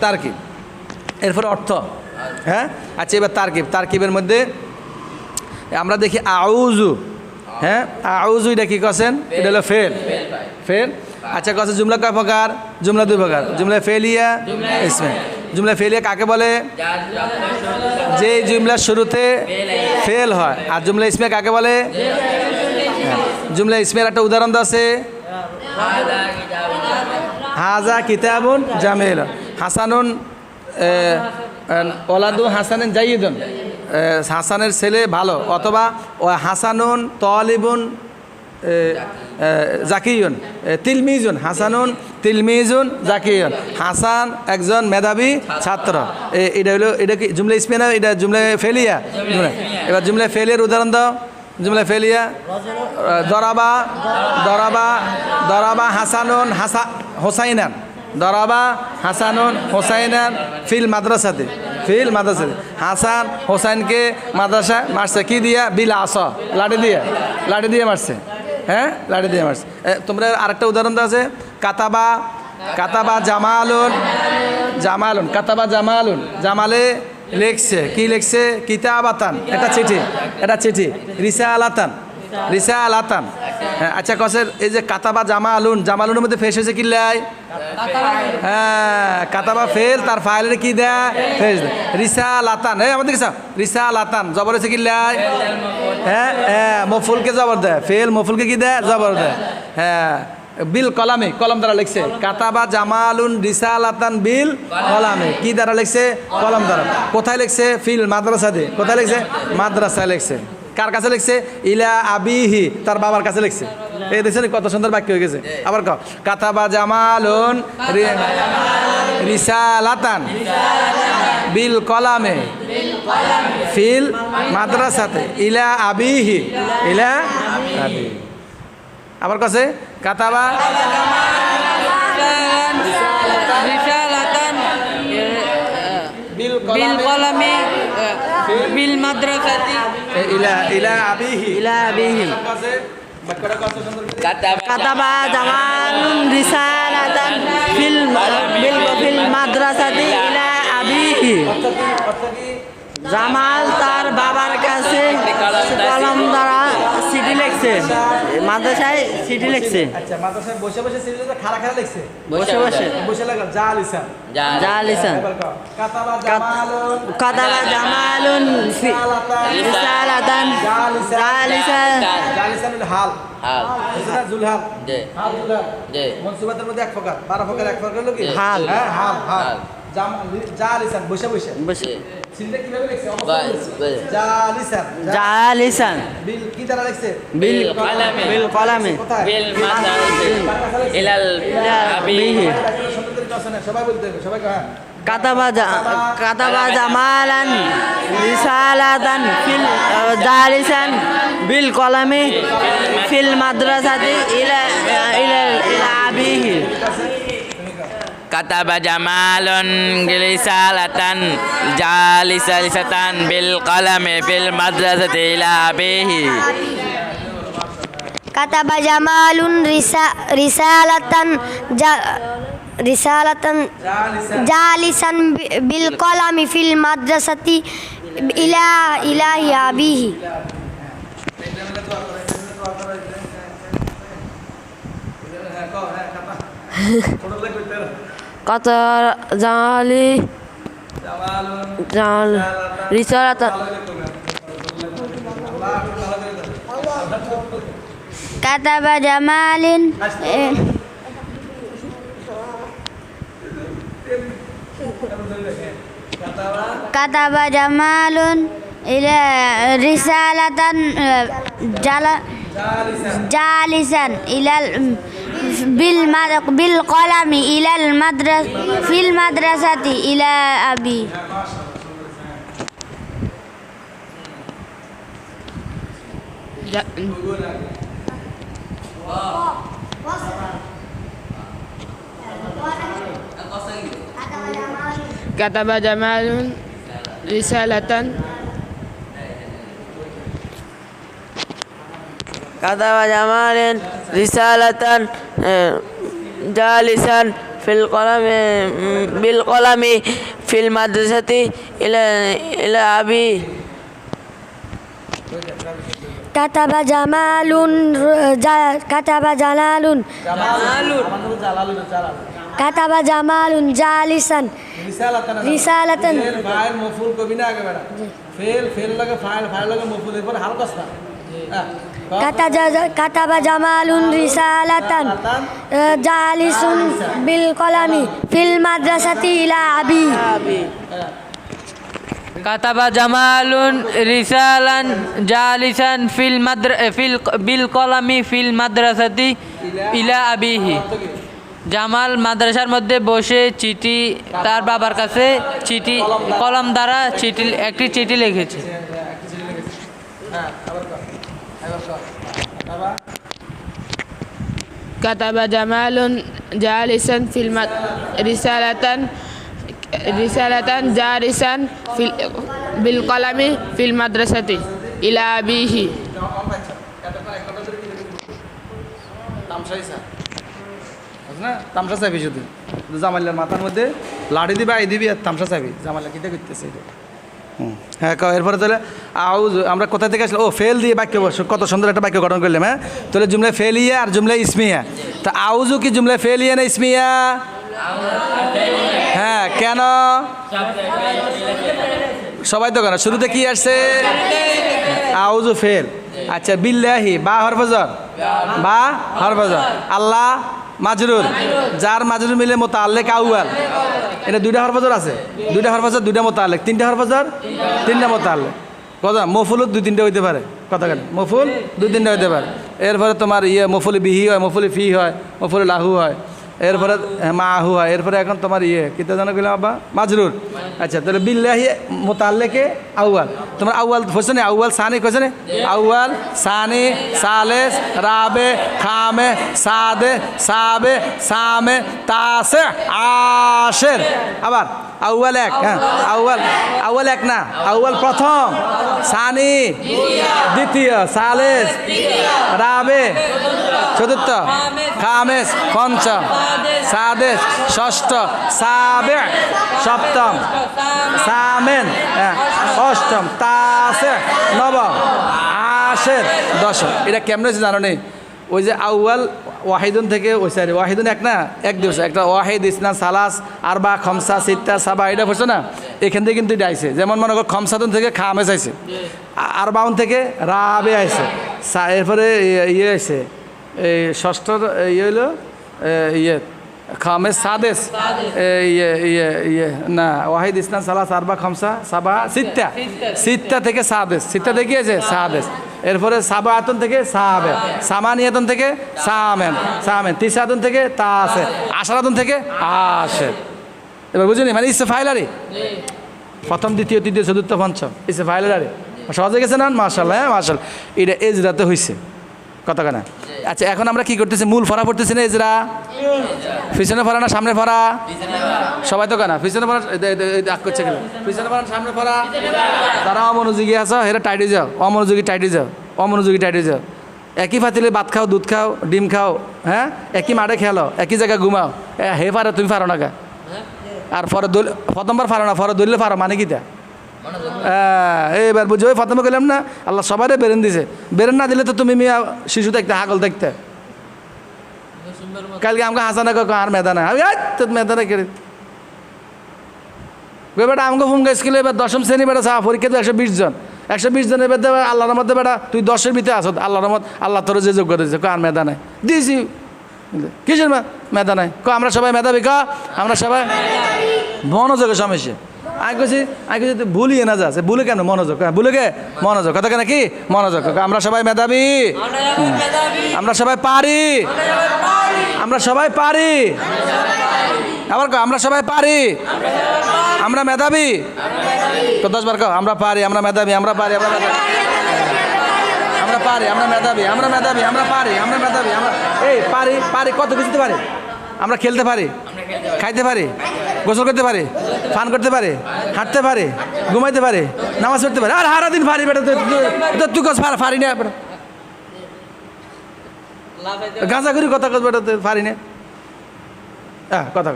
তারকিব এরপর অর্থ হ্যাঁ আচ্ছা এবার তারকিবের মধ্যে আমরা দেখি আউজু হ্যাঁ আউজু এটা কি কছেন এটা হলো ফেল আচ্ছা কছে জুমলা কয় প্রকার জুমলা দুই প্রকার জুমলা ফেলিয়া ইসমে জুমলা ফেলিয়া কাকে বলে যে জুমলার শুরুতে ফেল হয় আর জুমলা ইসমে কাকে বলে জুমলা ইসমের একটা উদাহরণ আছে হাজা কিতাবুন জামিল হাসানুন ওলাদু হাসানুন জাইদুন হাসানের ছেলে ভালো অথবা হাসানুন তলিবুন জাকিয়ুন তিলমিজুন হাসানুন তিলমিজুন জাকিয়ুন হাসান একজন মেধাবী ছাত্র এটা হলো এটা কি জুমলা ইসমে না এটা জুমলা ফেলিয়া এবার জুমলা ফেলিয়ার উদাহরণ দাও জুমলা ফেলিয়া দরাবা হাসানুন হোসাইনান দরাবা হাসানুন হোসাইনান ফিল মাদ্রাসাতে হাসান হোসাইনকে মাদ্রাসা মারছে কি দিয়া বিল আসা লাঠি দিয়ে মারছে হ্যাঁ লাঠি দিয়ে মারছে তোমরা আরেকটা উদাহরণ দেওয়া আছে কাতাবা জামালুন জামালে লিখছে কি লিখছে কিতাবাতান এটা চিঠি রিসালাতান হ্যাঁ আচ্ছা কসের এই যে কাতাবা জামালুনের মধ্যে ফেস হয়েছে কি লাই হ্যাঁ কাতাবা ফেল তার ফাইলের কি দেয় ফেস রিসালাতান আমাদের কিছু রিসালাতান জবর হয়েছে কি লাই হ্যাঁ মফুলকে জবর দেয় ফেল মফুলকে কি দেয় জবর দেয় হ্যাঁ বিল কলামে কলম দ্বারা লিখছে কাতাবা জামালুন রিসালাতান বিল কলামে কি দ্বারা লিখছে কলম দ্বারা কোথায় লিখছে ফিল মাদ্রাসাতে কোথায় লিখছে মাদ্রাসায় লিখছে কার কাছে লিখছে ইলা আবিহি তার বাবার কাছে লিখছে এই দেখছেন কত সুন্দর বাক্য হয়ে গেছে আবার কাতাবা জামালুন রিসালাতান বিল কলামে ফিল মাদ্রাসাতে ইলা আবিহি আবার কাছে কাতাবা বিল কলামে বিল মাদ্রাসাতি ইলা আবিহি কাতাবা জামালুন রিসালাতান ফিল মাদ্রাসাতি ইলা আবিহি জামাল তার বাবার কাছে কলম দ্বারা চিঠি লিখছে মাদ্রাসায় চিঠি লিখছে আচ্ছা মাদ্রাসায় বসে চিঠি লিখছে খাড়া লিখছে বসে লাগা যা লিসান কাতাবা জামালুন রিসালাতান জালিসানুল হাল জুলহাল জি জি মনসুবাতের মধ্যে এক প্রকার 12 প্রকার এক প্রকার হলো কি হাল হ্যাঁ হাল জালিসান বসে চিঠিটা কিভাবে লিখছে জালিসান বিল কি দ্বারা লিখছে বিল কলামে কোথায় বিল মাদ্রাসাতি ইলাল আবিহি সবাই বলতে হবে সবাই হ্যাঁ কাতাবা জামালান রিসালাতান ফিল জালিসান বিল কলামে ফিল মাদ্রাসাতি ইলা আবিহি কাতাবা জামালুন রিসালাতান জালিসাতান বিল কলামে ফিল মাদ্রাসাতি ইলা আবিহি কাতাবা জামালুন রিসালাতান জালিসান বিল কলামি ফিল মাদ্রাসাতি ইলাহি আবিহি কত জালি রিসালাতান কাতাবা জামালিন كتب جمال إلى رسالة جالسا إلى بالقلم إلى المدرسة في المدرسة إلى أبي كتب جمال رسالة كتب جمال رسالة جالسا بالقلم في المدرسة إلى أبيه كتب جمال كتب جلال كتب جمال جالسا رسالة ফাইল মফুল কবি না আগে বেড়া ফেল ফেল লাগে ফাইল ফাইল লাগে মফুল এরপর হালকা না كتب جمال رسالة جالس بالقلم في المدرسة إلى أبيه كتب جمال رسالا جالسا بالقلم في المدرسة إلى أبيه জামাল মাদ্রাসার মধ্যে বসে চিঠি তার বাবার কাছে চিঠি কলম দ্বারা একটি চিঠি লিখেছে كتب جمال جالسا في رسالة جالسا بالقلم في المدرسة إلى أبيه তামসা চাবি শুধু জামাইলার মাথার মধ্যে লাড়ি দিবি আই দিবি আর তামসা চাবি জামাইলা কিটা করতেছে হ্যাঁ এরপরে তাহলে আউজ আমরা কোথা থেকে আসলে ও ফেল দিয়ে বাক্য বসো কত সুন্দর একটা বাক্য গঠন করলাম হ্যাঁ তাহলে জুমলায় ফেলিয়া আর জুমলায় ইসমিয়া তা আউজু কি জুমলায় ফেলিয়া না ইসমিয়া হ্যাঁ কেন সবাই তো কেন শুরুতে কি আসছে আউজু ফেল আচ্ছা বিল্লাহি বা হরফজর বা হরফজর আল্লাহ মাজরুর যার মাজরুর মিলে মোতাল্লেক আউয়াল এটা দুইটা হরফজর আছে দুইটা হরফজর দুইটা মোতাল্লেক তিনটা হরফজর তিনটা মোতাল্লেক কথা মফুলও দুই তিনটা হইতে পারে কথা কেন মফুল দুই তিনটা হইতে পারে এরপরে তোমার মফুল বিহি হয় মফুল ফি হয় মফুল লাহু হয় এরপরে মাহু হয় এরপরে এখন তোমার কিতা জানো গেলাম আব্বা মাজরুর আচ্ছা তাহলে বিল্লাহি মোতাল্লেকে আউয়াল তোমার আউয়াল হচ্ছে না আউয়াল সানি কইছে না আউয়াল সানি সালেস রাবে খামে সাদে সাবে সামে তাসে আশের আবার আউয়াল এক হ্যাঁ আউয়াল এক না আউয়াল প্রথম সানি দ্বিতীয় সালেস রাবে চতুর্থ খামেস পঞ্চম সাদেশ ষষ্ঠ সাবে সপ্তম সামেন অষ্টম তাসে নবম আশের দশম এটা কেমন হয়েছে জানো নেই ওই যে আউয়াল ওয়াহিদুন থেকে ওই সারি ওয়াহিদুন এক না এক দিবস একটা ওয়াহিদ ইসনা সালাস আরবা খমসা সিত্তা সাবা এটা বলছো না এখান থেকে কিন্তু এটা আইছে যেমন মনে করো খমসাতুন থেকে খামেস আইছে আরবাউন থেকে রাবে আইছে এরপরে আইছে এই ষষ্ঠর হইলো খামেস সাদেস না ওয়াহিদ ইসলাম সালাস আরবা খমসা সাবা সিত্তা থেকে সাদেস সিত্তা থেকে আছে সাদেস এরপরে সাবা আতন থেকে সাবে সামানিয়াতন থেকে সামেন তিসাতুন থেকে তাসে আশারাতুন থেকে আসে এবার বুঝলি মানে ইসে ফাইলারি প্রথম দ্বিতীয় তৃতীয় চতুর্থ পঞ্চম ইসে ফাইলারি সহজে গেছে না মাশাআল্লাহ হ্যাঁ মাশাআল্লাহ এটা এজরাতে হয়েছে কত কেনা আচ্ছা এখন আমরা কি করতেছি মূল ফরা পড়তেছি না এজরা পিছনে ফরা না সামনে ফরা সবাই তো কেনা পিছনে ফরা আগ করছে কেন পিছনে ফরা সামনে ফরা যারা অমনোযোগী আছো হেরা টাইটে যাও অমনোযোগী টাইটে যাও একই ফাতিলে ভাত খাও দুধ খাও ডিম খাও হ্যাঁ একই মাঠে খেলো একই জায়গায় ঘুমাও হে পারো তুমি পারো না গা আর প্রথমবার পারো না ফরা দলিলে পারো মানে কিটা এইবার বুঝো প্রথমে গেলাম না আল্লাহ সবাই বেরেন দিছে বেরেন না দিলে তো তুমি মিয়া শিশু দেখতে হাগল দেখতে কালকে আমাকে হাসানা আর মেদানা তোর মেদানা কেড়ে বেটা আমাকে ফোন গেছিল এবার দশম শ্রেণী বেটা চা পরীক্ষা তো 120 জন এবার দেবে আল্লাহর মধ্যে বেটা তুই 10-এর ভিতরে আসত আল্লাহর মত আল্লাহ তোর যে যোগ্য দিয়েছে আর মেধা নাই দিয়েছি কিসের মেধা নাই আমরা সবাই মেধাবী আমরা সবাই মনোযোগের সমস্যা আমি কইছি তুই ভুলিয়ে না যাচ্ছে ভুলে কেন মনোযোগ ভুলে গে মনোযোগ কথা কেন কি মনোযোগ আমরা সবাই মেধাবী আমরা সবাই পারি আমরা সবাই পারি আবার আমরা সবাই পারি আমরা মেধাবী 10 বার আমরা পারি আমরা মেধাবী আমরা পারি আমরা মেধাবী আমরা পারি আমরা মেধাবী আমরা মেধাবী আমরা পারি আমরা মেধাবী আমরা এই পারি পারি কত কিছুতে পারি আমরা খেলতে পারি খাইতে পারি গোসল করতে পারি পান করতে পারি হাঁটতে পারি ঘুমাইতে পারি নামাজ পড়তে পারি আর সারাদিন পারি বেটা তুই কস পারি না গাঁজা করি কথা কস বেটা পারি না হ্যাঁ কথা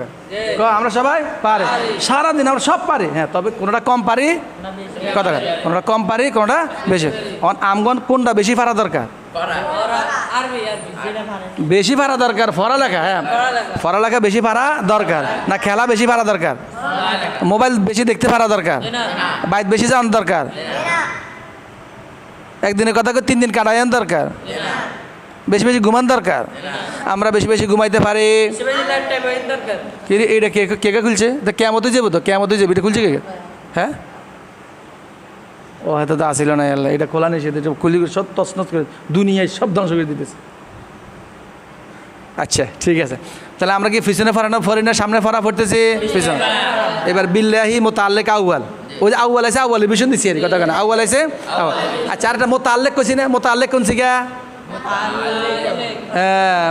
আমরা সবাই পারি সারাদিন আমরা সব পারি হ্যাঁ তবে কোনোটা কম পারি কথা কোনোটা কম পারি কোনোটা বেশি আমগন কোনটা বেশি পারা দরকার বেশি পারা দরকার পড়ালেখা হ্যাঁ পড়ালেখা বেশি পারা দরকার না খেলা বেশি পারা দরকার মোবাইল বেশি দেখতে পারা দরকার বাইক বেশি যাওয়ার দরকার একদিনের কথা 3 দিন কাটাইন দরকার বেশি বেশি ঘুমান দরকার আমরা বেশি বেশি ঘুমাইতে পারি কি রে এইটা কে কে কে খুলছে তা কেমতে যাবো তো কেমতে যাবো এটা খুলছে কে হ্যাঁ ও হয়তো তো আসিল না আল্লাহ এটা খোলা নেই সেটা খুলি সব তছনছ করে দুনিয়ায় সব ধ্বংস করে দিতেছে আচ্ছা ঠিক আছে তাহলে আমরা কি পিছনে ফরি না সামনে ফরা পড়তেছি পিছনে এবার বিল্লাহি মুতাআল্লিক আউয়াল ওই যে আউয়াল আছে আউয়ালের বিষয় দিচ্ছি আর কথা কেন আউয়াল আছে আচ্ছা আর একটা মুতাআল্লিক কইছি না মুতাআল্লিক কোন শিখা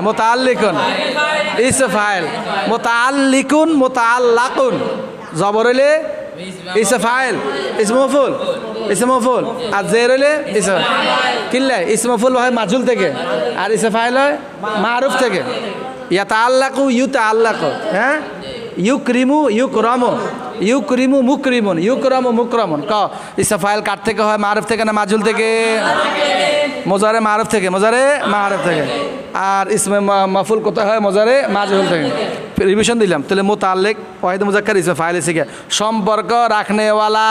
মুতাআল্লিকুন ইসম ফাইল মুতাআল্লিকুন মুতাআল্লাকুন জবর হইলে ইসম ফাইল ইসম মফউল ইসম মফউল আর জের হইলে ইসম কিল্লা ইসম মফউল হয় মাজুল থেকে আর ইসম ফাইল হয় মারুফ থেকে ইয়াতাআল্লাকু ইউতাআল্লাকু হ্যাঁ ইউকরিমু ইউকরামু ইউকরিমু মুকরিমুন ইউকরামু মুকরামুন ক ইসম ফাইল কাট থেকে হয় মারুফ থেকে না মাজুল থেকে মোজারে মারুফ থেকে মোজারে মারুফ থেকে আর ইসমে মাফুল কোথায় হয় মোজারে মাজহুল থেকে রিভিশন দিলাম তাহলে মুতাআল্লিক ওয়াহিদ মুজাক্কার ইসমে ফাইল শিখে সম্পর্ক রাখনেওয়ালা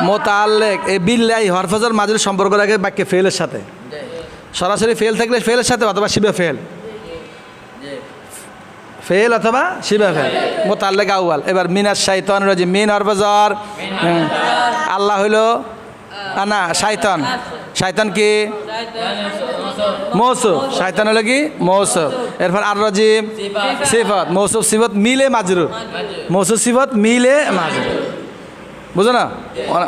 মুতাআল্লিক এই বিল্লাহি হরফজর মাজহুল সম্পর্ক রাখে বাক্যে ফেলের সাথে সরাসরি ফেল থাকলে ফেলের সাথে অথবা শিবে ফেল ফেল অথবা শিবা ফেল মুতাআল্লিক আউয়াল এবার মিনাশ শাইতানির রাজিম মিন হরফজর আল্লাহ হইলো না শাইতান শাইতান কি মৌসুফ শাইতান হলো কি মৌসুফ এরপর আর রাজিম সিফাত মৌসুফ সিফাত মিলে মাজরুর মৌসুফ সিফাত মিলে মাজরুর বুঝো না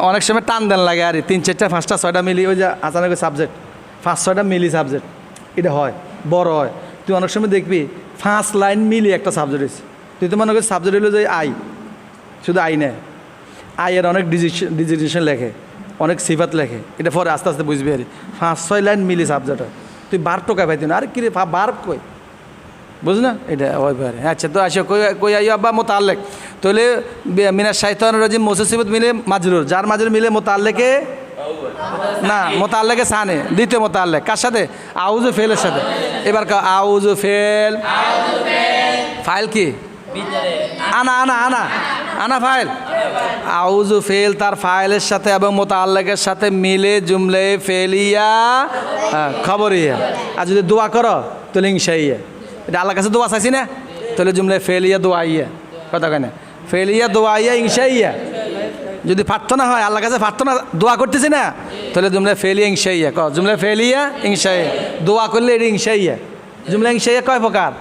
অনেক সময় টান দেন লাগে আর 3 4টা 5টা 6টা মিলি ওই যে আচানক সাবজেক্ট 5-6টা মিলি সাবজেক্ট এটা হয় বড় হয় তুই অনেক সময় দেখবি 5 লাইন মিলি একটা সাবজেক্ট হয়েছে তুই তো মনে করিস সাবজেক্ট হলো যে আই শুধু আই নেয় আয়ের অনেক ডিজিটেশন লেখে অনেক সিফাত লেখে এটা পরে আস্তে আস্তে বুঝবি আর 5-6 লাইন মিলি সাবজেক্ট হয় তুই 12 টাকা পাইতি না আর কি রে 12 কই বুঝ না এটা ওই পারে আচ্ছা তো আসো কই আইও আব্বা মুতাআল্লিক তাহলে মিনাশ শাইতানির রাজিম মৌসুফ সিফাত মিলে মাজরুর যার মাজরুর মিলে মুতাআল্লিকে না মুতাআল্লিকে সানে দ্বিতীয় মুতাআল্লিক কার সাথে আউযু ফেলের সাথে এবার আউযু ফেল ফাইল কি আনা আনা আনা আনা ফাইল আউযু ফেল তার ফাইলের সাথে এবং মুতাআল্লিকের সাথে মিলে জুমলে ফেলিয়া খবরিয়া আর যদি দোয়া করো তাহলে ইনশাইয়া এটা আল্লাহর কাছে দোয়া চাইছি না তাহলে জুমলে ফেলিয়া দোয়াইয়া কথা কেন ফেলিয়া দোয়াইয়া ইনশাইয়া যদি প্রার্থনা হয় আল্লাহর কাছে প্রার্থনা দোয়া করতেছি না তাহলে জুমলে ফেলিয়া ইনশাইয়া ক জুমলে ফেলিয়া ইনশাইয়া দোয়া করলে এটা ইনশাইয়া জুমলে ইনশাইয়া কয় প্রকার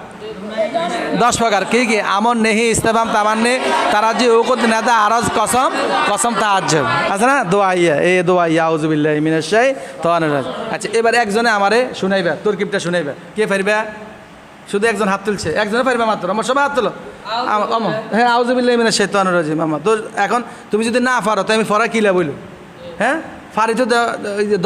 10 প্রকার কি কি আমন নেহি ইস্তেফাম তামান্নি তারাজি উকুদ নাদা আরজ কসম কসম তাআজ্জুব আছে না দোয়াইয়া এই দোয়াইয়া আউযু বিল্লাহি মিনাশ শাইতানির রাজিম আচ্ছা এবার একজনে আমারে শুনাইবা তরকিবটা শুনাইবা কে পারবে শুধু একজন হাত তুলছে একজনে পারবে মাত্র আমার সবাই হাত তুলো হ্যাঁ আউযু বিল্লাহি মিনাশ শাইতানির রাজিম আমার তো এখন তুমি যদি না পারো তো আমি ফরা কিলা বইল হ্যাঁ ফারি তো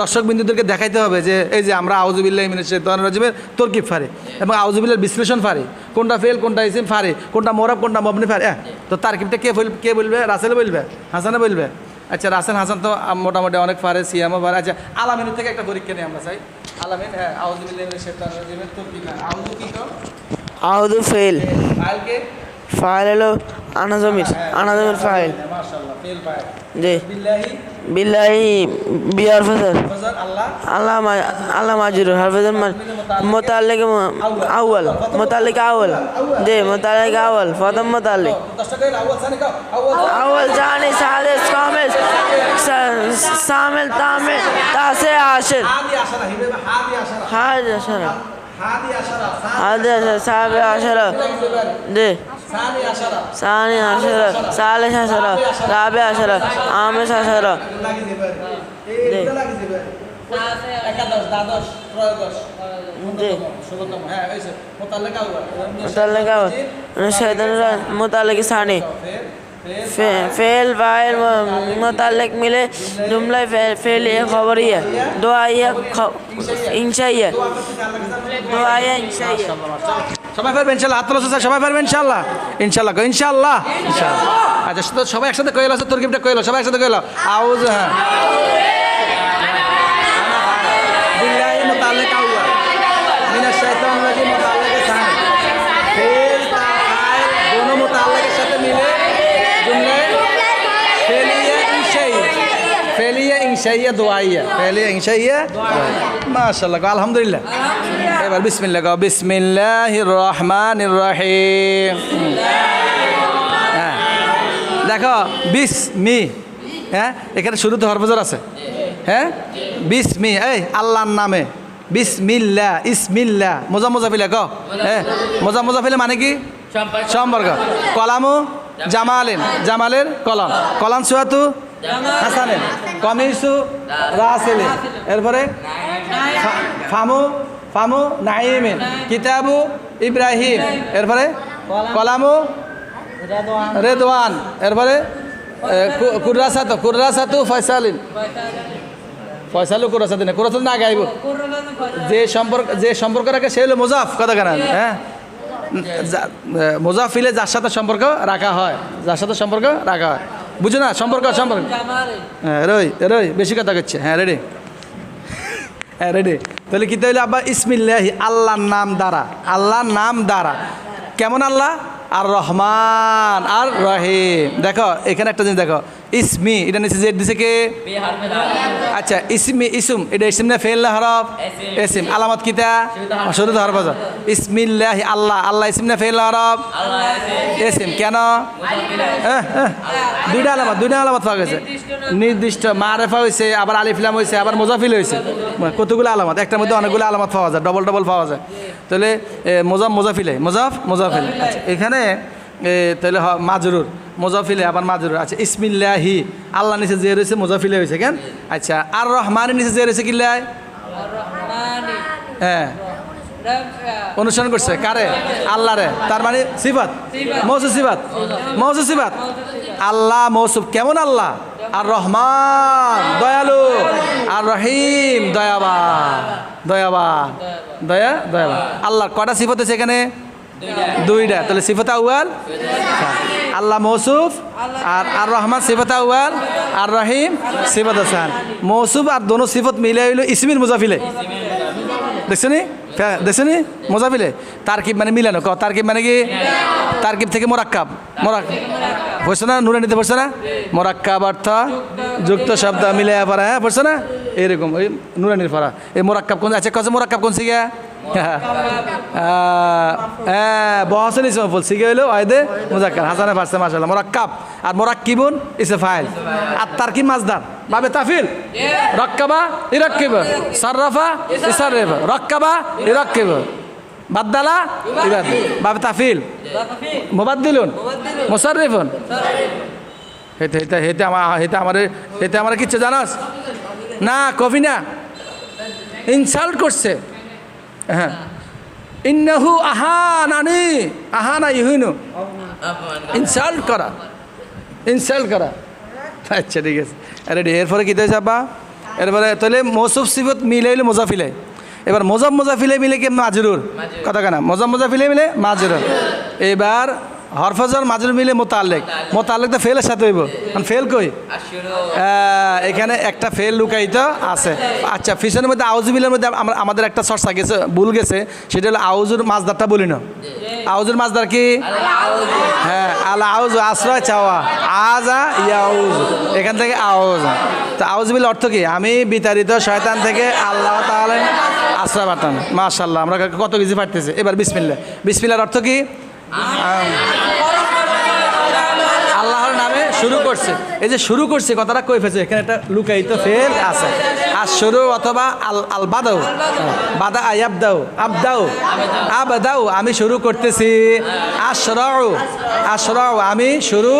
দর্শক বিন্দুদেরকে দেখাইতে হবে যে এই যে আমরা আউযু বিল্লাহি মিনাশ শাইতানির রাজিমের তরকিব ফারি এবং আউযু বিল্লাহির বিশ্লেষণ ফারি কোনটা ফেল কোনটা ইসিম ফারি কোনটা মোরাব কোনটা মবনি ফারি তো তারকিবটা কে বলবে রাসেল বলবে হাসানে বলবে আচ্ছা রাসেল হাসান তো মোটামুটি অনেক ফারে সিয়ামও ফারে আচ্ছা আলামিনের থেকে একটা পরীক্ষা নিই আমরা চাই আলামিন হ্যাঁ আউযু বিল্লাহি মিনাশ শাইতানির রাজিমের তরকিব আউযু কি কর আউযু ফেল ফাইল কে ফাইল হলো আনা জমির ফাইল মাশাআল্লাহ ফেল ফাইল জি বিল্লাহি বিল্লাহি বিয়ার ফজর ফজর আল্লাহ আল্লাহ মাজরুর হাফিজুল মুতাল্লিক আউয়াল জি মুতাল্লিক আউয়াল প্রথম মুতাল্লিক দশটা কইল আউয়াল সানি কাও আউয়াল আউয়াল জানি সালিস খামিস সামিল তামিল তাসে আশির হাদি আশরা হিবে হাদি আশরা হাদি আশরা হাদি আশরা হাদি আশরা সাবে আশরা জি সানি আশরা সানি আশরা সালিস আশরা রাবে আশরা আমিস আশরা লাগি দিবে এই লাগি দিবে একাদশ দ্বাদশ ত্রয়োদশ জি 16তম হ্যাঁ হইছে মুতাল্লিক আউয়াল মুতাল্লিক আউয়াল মুতাল্লিক সানি फेल फाइल मुताल्लिक मिले जुमला फेल ये खबरिया दुआया इंशाइया दुआया इंशाइया সবাই পারবে ইনশাআল্লাহ হাত তোলো সবাই পারবে ইনশাআল্লাহ ইনশাআল্লাহ ইনশাআল্লাহ আচ্ছা তো সবাই একসাথে কইলো তরকিবটা কইলো সবাই একসাথে কইলো আউজ হ্যাঁ বিল্লাহি মুতাল্লিক আউয়াল মিনাশ শাইতানির রাজিম মুতাল্লিক সানি ফেল তা ফাইল दोनों মুতাল্লিকের সাথে মিলে জুমলা ফেলিয়া ইনশাইয়া দুআইয়া ফেলিয়া ইনশাইয়া মাশাআল্লাহ আলহামদুলিল্লাহ এবার বিসমিল্লাহ গাও বিসমিল্লাহির রহমানির রহিম হ্যাঁ দেখো বিসমি হ্যাঁ এখানে শুরুতে হরফজর আছে হ্যাঁ বিসমি এই আল্লাহর নামে বিসমিল্লাহ ইসমিল্লাহ মোজাফিলা কো হ্যাঁ মোজাফিলা মানে কি সম্পর্ক কলামু জামালের কলাম সুয়াতু হাসানের কমিসু রাসেলিন এরপরে ফামু নাইমিন কিতাবু ইব্রাহিম এরপরে কলামু রেদওয়ান এরপরে কুররাসাতু ফয়সালু কুররাসাতিন না গাইব যে সম্পর্ক রাখে সে হলো মুজাফ কথা কেন হ্যাঁ মুজাফিলে যার সাথে সম্পর্ক রাখা হয় বুঝো না সম্পর্ক হ্যাঁ রই বেশি কথা করছে হ্যাঁ রেডি তাহলে কি তাহলে আব্বা ইসমিল্লাহি আল্লাহর নাম দ্বারা কেমন আল্লাহ আর রহমান আর রহিম দেখো এখানে একটা জিনিস দেখো ইসমি এটা নিচে জেড দিছে কে আচ্ছা ইসম এটা ইসম না ফেল না হরফ ইসম আলামত কিতা শুরুতে হরফ আছে ইসমিল্লাহি আল্লাহ ইসম না ফেল না হরফ ইসম কেন দুইটা আলামত পাওয়া গেছে নির্দিষ্ট মারেফা হয়েছে আবার আলিফ লাম হয়েছে আবার মুজাফিল হয়েছে কতগুলো আলামত একটার মধ্যে অনেকগুলো আলামত পাওয়া যায় ডবল পাওয়া যায় তাহলে মুজাফিল আচ্ছা এখানে তাহলে মাজরুর মুজাফিলে আবার মাজরুর আচ্ছা ইসমিল্লাহি আল্লাহ নিচে যে রয়েছে মুজাফিলে হয়েছে কেন আচ্ছা আর রহমানের নিচে যে রয়েছে কিল্লাই হ্যাঁ অনুসরণ করছে কারে আল্লাহরে তার মানে সিফাত মৌসুফ সিফাত আল্লাহ মৌসুফ কেমন আল্লাহ আর রহমান দয়ালু আর রহিম দয়াবান আল্লাহর কয়টা সিফাত আছে এখানে দুইটা তাহলে সিফাত আউয়াল আল্লাহ মৌসুফ আর রহমান সিফাত আউয়াল আর রহিম সিফাত হাসান মৌসুফ আর দোনো সিফাত মিলে হইল ইসমির মুজাফিলে দেখছেনি মুজাফিলে তারকিব মানে মিলানো তারকিব মানে কি তারকিব থেকে মোরাক্কাব পড়ছে না নুরানিতে পড়ছে না মোরাক্কাব অর্থ যুক্ত শব্দ মিলে পড়া হ্যাঁ পড়ছে না এরকম ওই নুরানির পড়া এই মোরাক্কাব কোন আছে কত মোরাক্কাব কোন শিখা বহসেন ইসমা ফুল শিখে হইলো ওয়াইদে মুজাক্কার হাসানে পারছে মাশাআল্লাহ মোরাক্কাব আর মোরাক্কিবুন ইসে ফাইল আর তারকিব মাজদার বাবে তাফিল রাক্কাবা ইরাক্কিব সাররাফা ইসাররিফ রাক্কাবা ইরাক্কিব বাদদালা ইবাদ বাবে তাফিল মুবাদদিলুন মুসাররিফুন হেতে আমার কিচ্ছু জানাস না কবি না ইনসাল্ট করছে হ্যাঁ ইন্নাহু আহানা ইহুনু ইনসাল্ট করা আচ্ছা ঠিক আছে রেডি এরপরে কী হয়েছে আব্বা এরপরে তাহলে মৌসুফ সিফত মিলে হইলে মুজাফিলে এবার মুজাফিলে মিলে কি মাজরুর কথা কেনা মুজাফিলে মিলে মাজরুর এবার হরফজর মাজরুর মিলে মোতাল্লেক তো ফেলের সাথে হইব ফেল কই এখানে একটা ফেল লুকাইতে আছে আচ্ছা ফিসের মধ্যে আউজুবিলের মধ্যে আমাদের একটা চর্চা গেছে ভুল গেছে সেটা হলো আউজুর মাজদারটা বলি না আউজুর মাজদার কি হ্যাঁ আল আউজ আশ্রয় চাওয়া আজা ইয়াউজ এখান থেকে আউজ তো আউজ বিল অর্থ কি আমি বিতাড়িত শয়তান থেকে আল্লাহ তাআলা আশ্রয় পাতাম মাশাআল্লাহ আমরা কত কিছু পারতেছি এবার বিসমিল্লাহ বিসমিল্লাহর অর্থ কি আল্লাহর নামে শুরু করছে এই যে শুরু করছে কথাটা কই ফেলছে এখানে একটা লুকায়িত ফেল আছে আর শুরু অথবা আল আল বাদাও বাদা আয়াবদাও আবদাও আবদাও আমি শুরু করতেছি আশরাউ আশরাউ আমি শুরু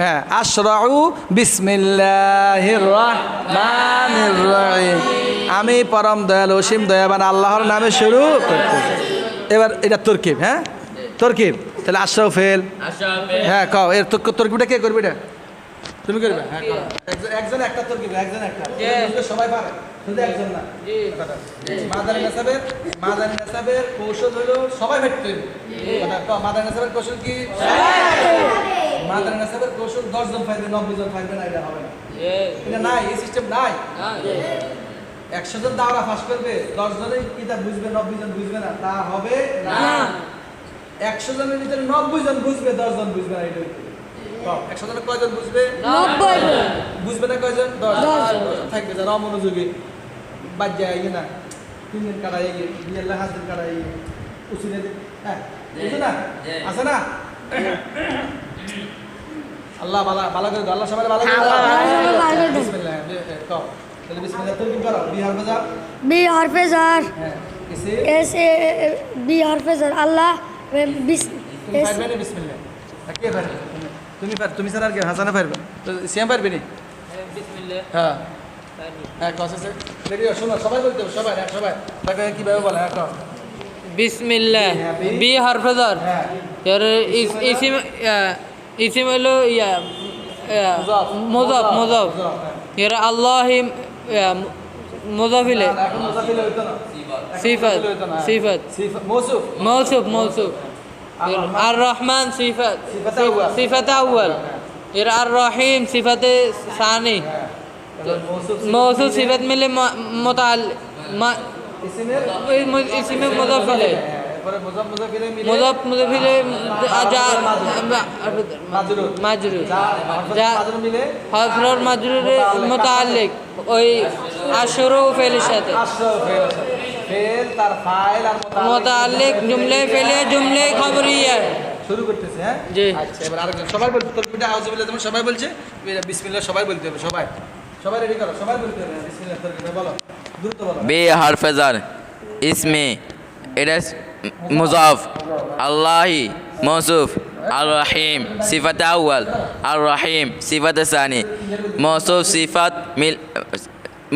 হ্যাঁ আশরাউ বিসমিল্লাহির রহমানির রহিম আমি পরম দয়ালু অসীম দয়াবান আল্লাহর নামে শুরু করতেছি এবার এটা তরকিব হ্যাঁ তরকিব তাহলে আশরাউ ফেল হ্যাঁ কও এর তরকিবটা কে করবে এটা তুমি করবে হ্যাঁ একজন একটা তরকিব একজন একটা সবাই পারে শুধু একজন না মাদানী নাসাবের কৌশল হলো সবাই ভেটতে মাদানী নাসাবের কৌশল কি মাদানী নাসাবের কৌশল 10 জন পাইবে 90 জন পাইবে না এটা হবে না এটা নাই এই সিস্টেম নাই 100 জন দাওরা পাস করবে 10 জনই কিতাব বুঝবে 90 জন বুঝবে না তা হবে না 100 জনের ভিতরে 90 জন বুঝবে 10 জন বুঝবে না এটা 100 জনের কয়জন বুঝবে 90 বুঝবে না কয়জন 10 থাকবে যারা অমনোযোগী বাদ যায় না 3 দিন কাটাই বিয়াল্লাহ হাজার কাটাই উচিত হ্যাঁ বুঝছো না আছে না আল্লাহ ভালো করে আল্লাহ সবাই ভালো করে বিসমিল্লাহ কও তাহলে বিসমিল্লাহ তুমি করো বি হরফে জার বি হরফে জার হ্যাঁ এস এ বি হরফে জার আল্লাহ বিস তুমি পারবে না বিসমিল্লাহ কে পারবে তুমি পার তুমি স্যার আর কি হাসানা পারবে তো সিয়াম পারবে নি বিসমিল্লাহ হ্যাঁ হ্যাঁ কস আছে রেডিও শোনো সবাই বলতে হবে সবাই সবাই তাকে কিভাবে বলে হ্যাঁ কও বিসমিল্লাহ বি হরফে জার হ্যাঁ এর ইসিম হলো মুজাফ মুজাফ এর আল্লাহি মুজাফ ইলে এখন মুজাফিল হইতো না সিফাত সিফাত সিফাত মৌসুফ মৌসুফ মৌসুফ আর রহমান সিফাত সিফাত আউয়াল এর আর রহিম সিফাতে সানি মৌসুফ সিফাত মিলে মুতাল ইসিমে মুজাফ ইলে মুজাফ মুজাফ ইলে মাজরুর যা হরফ মাজরুরে মুতাআল্লিক ওই আশরু ফেলের সাথে ফেল তার ফাইল আর মুতাআল্লিক জুমলে ফেলে জুমলে খবরিয়া শুরু করতেছে হ্যাঁ জি আচ্ছা এবার আরেকজন সবাই বলতে তরকিবটা আউযুবিল্লাহ যেমন সবাই বলছে বিসমিল্লাহ সবাই বলতে হবে সবাই সবাই রেডি করো সবাই বলতে হবে বিসমিল্লাহ তরকিবটা বলো দ্রুত বলো বি হরফে জার ইসমে এটা মুজাফ আল্লাহি মৌসুফ আর রহিম সিফাত আউয়াল আর রহিম সিফাত সানি মৌসুফ সিফাত মিল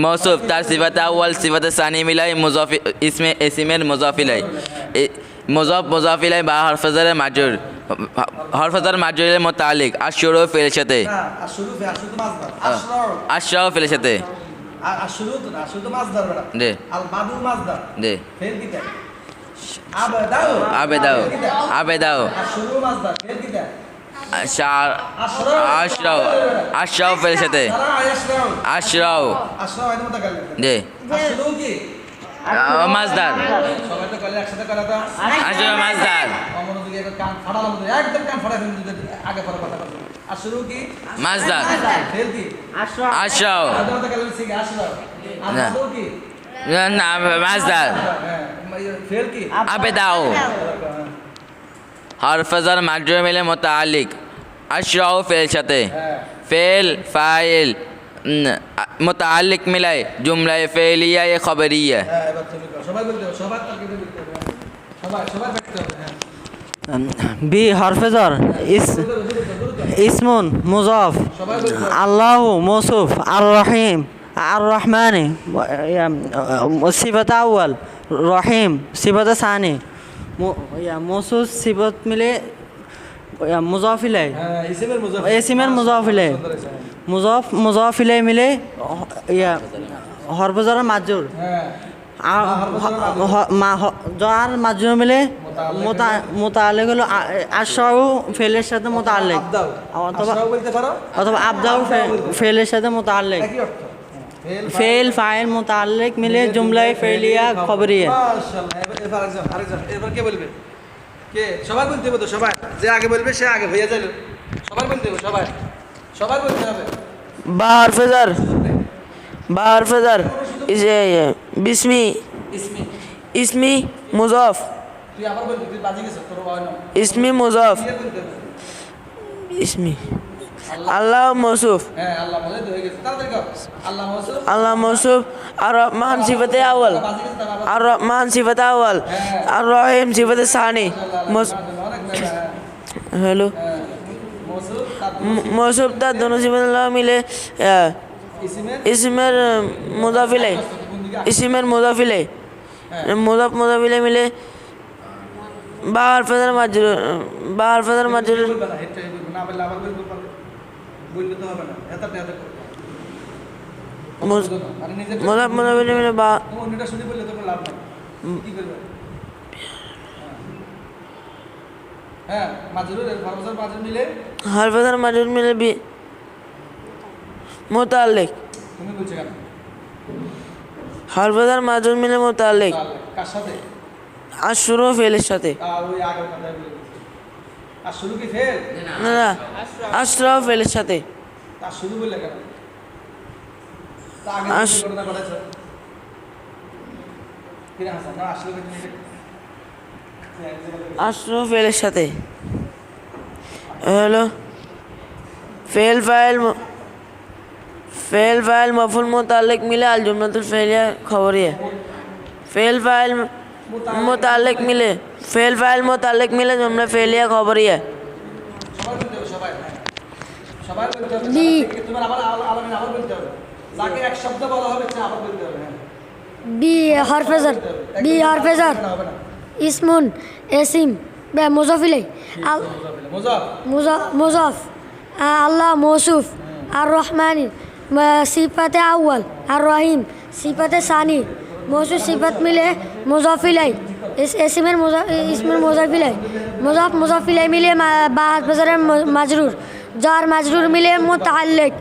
মৌসুফ তার সিফাত আউয়াল সিফাত সানি মিলাই মুজাফ ইসমে ইসমের মুজাফ ইলাই মুজাফ মুজাফ ইলাই বা হরফে জারের মাজরুর হরফে জার মাজরুরের মুতাআল্লিক আশরু ফেলের সাথে না আশরু তো মাসদার আশরু আশরাউ ফেলের সাথে আশরু তো না আশরু তো মাসদার বেটা জি আল বাদু মাসদার জি ফেল কিটা আবদাও আবেদাও আবেদাও আশরু মাসদার ফেল কিটা আশরাউ আশরাউ ফেলের সাথে আশরাউ আশরু আইন মুতাকাল্লিম জি আশরু কি মাজদার সবাই তো কলে একসাথে করা তো আশরাউ মাজদার অমনোযোগী কান ফাড়ালাম একদম কান ফাড়া ফেলে যদি আগে পরে কথা বলতে আশরু কি মাজদার ফেল কি আশরাউ আদা মুতাকাল্লিম সিগা আশরু না। আশরু কি না মাজদার হ্যাঁ ফেল কি আবেদাও হরফে জার মাজরুর মিলে মুতাআল্লিক আশরাউ ফেলের সাথে ফেল ফাইল মুতাআল্লিক মিলাই জুমলায়ে ফেলিয়া খবরিয়া হ্যাঁ এবার তুমি করো সবাই বলতে হবে সবার তরকিবটা বলতে হবে সবাই দেখতে হবে হ্যাঁ বি হরফেজর ইসমুন মুজাফ আল্লাহু মৌসুফ আর রহিম আর রহমানি সিফাত আউয়াল রহিম সিফাত সানি মৌসুফ সিফাত মিলে মুজাফ ইলাই হ্যাঁ ইসমের মুজাফ ইসমের মুজাফ ইলাই মুজাফ ইলাই মিলে হরফেজর মাজরুর হ্যাঁ যার মাজরুর মিলে মুতাআল্লিক হলো আশরাউ ফেলের সাথে মুতাআল্লিক আবদাও অথবা আশরাউ বলতে পারো অথবা আবদাউ ফেলের সাথে মুতাআল্লিক একই অর্থ ফেল ফাইল মুতাআল্লিক মিলে জুমলায়ে ফেলিয়া খবরিয়া মাশাআল্লাহ এবার আরেকজন এবার কে বলবে কে সবার বলতে হবে তো, সবাই যে আগে বলবে সে আগে হইয়া যাইল, সবার বলতে হবে, সবার বলতে হবে। বাহার ফেজার বাহার ফেজার বিসমি ইসমি মুজফ তুই আবার বলবি, তুই বাজি গেছ তোর বাবা নাম ইসমি মুজফ ক্লিয়ার বলতে হবে। ইসমি আল্লাহ মৌসুফ হ্যাঁ আল্লাহ বলে হয়ে গেছে, তাড়াতাড়ি কর। আল্লাহ মৌসুফ, আল্লাহ মৌসুফ আর রহমান সিফাতে আউয়াল বাজি গেছে তার আবার আর রহমান সিফাতে আউয়াল আর রহিম সিফাতে সানি অনেক মেলা। হ্যালো মৌসুফ তার মৌসুফ তার দোনো সিফাত মিলে ইসিমের ইসমের মুজাফিলে ইসমের মুজাফিলে মুজাফিলে মিলে বাহার ফেজার মাজরুর বলবে না, হেডটাই বলবে না, বললে আবার বলবে পারবে, বলবে তো হবে না, এত করবে। আরে নিজে মুজাফিলে মিলে বা তুমি অন্যটা শুনে বললে তো কোনো লাভ নাই, কি করবে? হ্যাঁ মাজরুর ফারফাজার মাজরুর মিলে হার ফেজার মাজরুর মিলে বি মোতাল্লিক তুমি বলছো কেন? হার ফেজার মাজরুর মিলে মোতাল্লিক তাহলে কার সাথে? আর শুরু ফেলের সাথে ওই আগের কথাই বলে দিচ্ছি। আর শুরু কি ফেল? না না আশরাফ ফেলের সাথে তার শুরু বললে কেন? তা আগে আস- কি ঘটনা ঘটেছে? কিরে হাসান, না আসলে কি তুমি আশরাফ ফেলের সাথে হলো फेल फाइल मफुल मुतालिक मिले अल जुमलतुल फेलिया खबरिया फेल फाइल मुतालिक मिले जुमला फेलिया खबरिया সবাই বলতে হবে, সবাই সবাই বলতে হবে। বি। তোমার আবার আলামিন আবার বলতে হবে, যাকে এক শব্দ বলা হবে সে আবার বলতে হবে। হ্যাঁ বি হরফেজার বি হরফেজার না হবে না, ইসমুন এসিম বে মুজাফিলে মুজাফ মুজাফ আল্লাহ মৌসুফ আর রহমানি সিফাতে আউয়াল আর রহিম সিফাতে সানি মৌসুফ সিফাত মিলে মুজাফিলাই এসিমের ইসমের মুজাফিলাই মুজাফিলাই মিলে বাহার বাজারের মাজরুর যার মাজরুর মিলে মুতাআল্লিক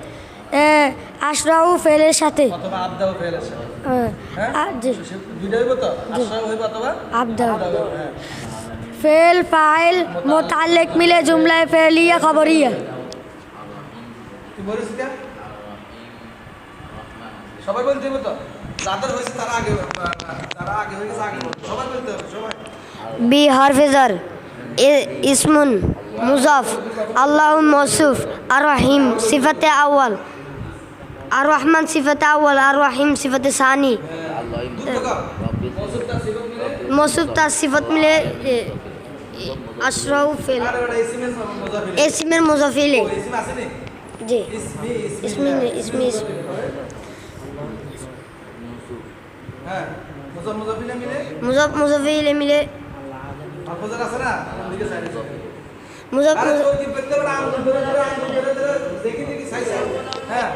আশরাউ ফেলের সাথে অথবা আবদাও ফেল আছে। জি দুইটা হইব তো, আশরা হইব অথবা আবদা হ্যাঁ। फेल फाइल मुताल्लिक मिले जुमला फेलिया खबरिया তুই বলিস কি? সবাই বলতে হবে তো, যাদের হয়েছে তারা আগে হয়ে গেছে আগে বলতে হবে। সবাই বলতে হবে, সবাই। बी हरफिजर इस्मुन मुजाफ अल्लाह मौसूफ अर्रहीम सिफत अव्वल अर्रहमान सिफत अव्वल अर्रहीम सिफत सानी मौसूफ ता सिफत मिले अशरफ फेल আর ওটা ইসমের মুজাফিল। एसिमेर मुजाफिले ইসম আছে নি? जी ইসমি इसमें হ্যাঁ মুজাফিলে মিলে मुजाफिले मिले হাফজার আছে না? দিকে সাইড আছে। मुजाफ আরে তোর কি করতে হবে? আঙ্গুল ধরে দেখি সাইড সাইড। হ্যাঁ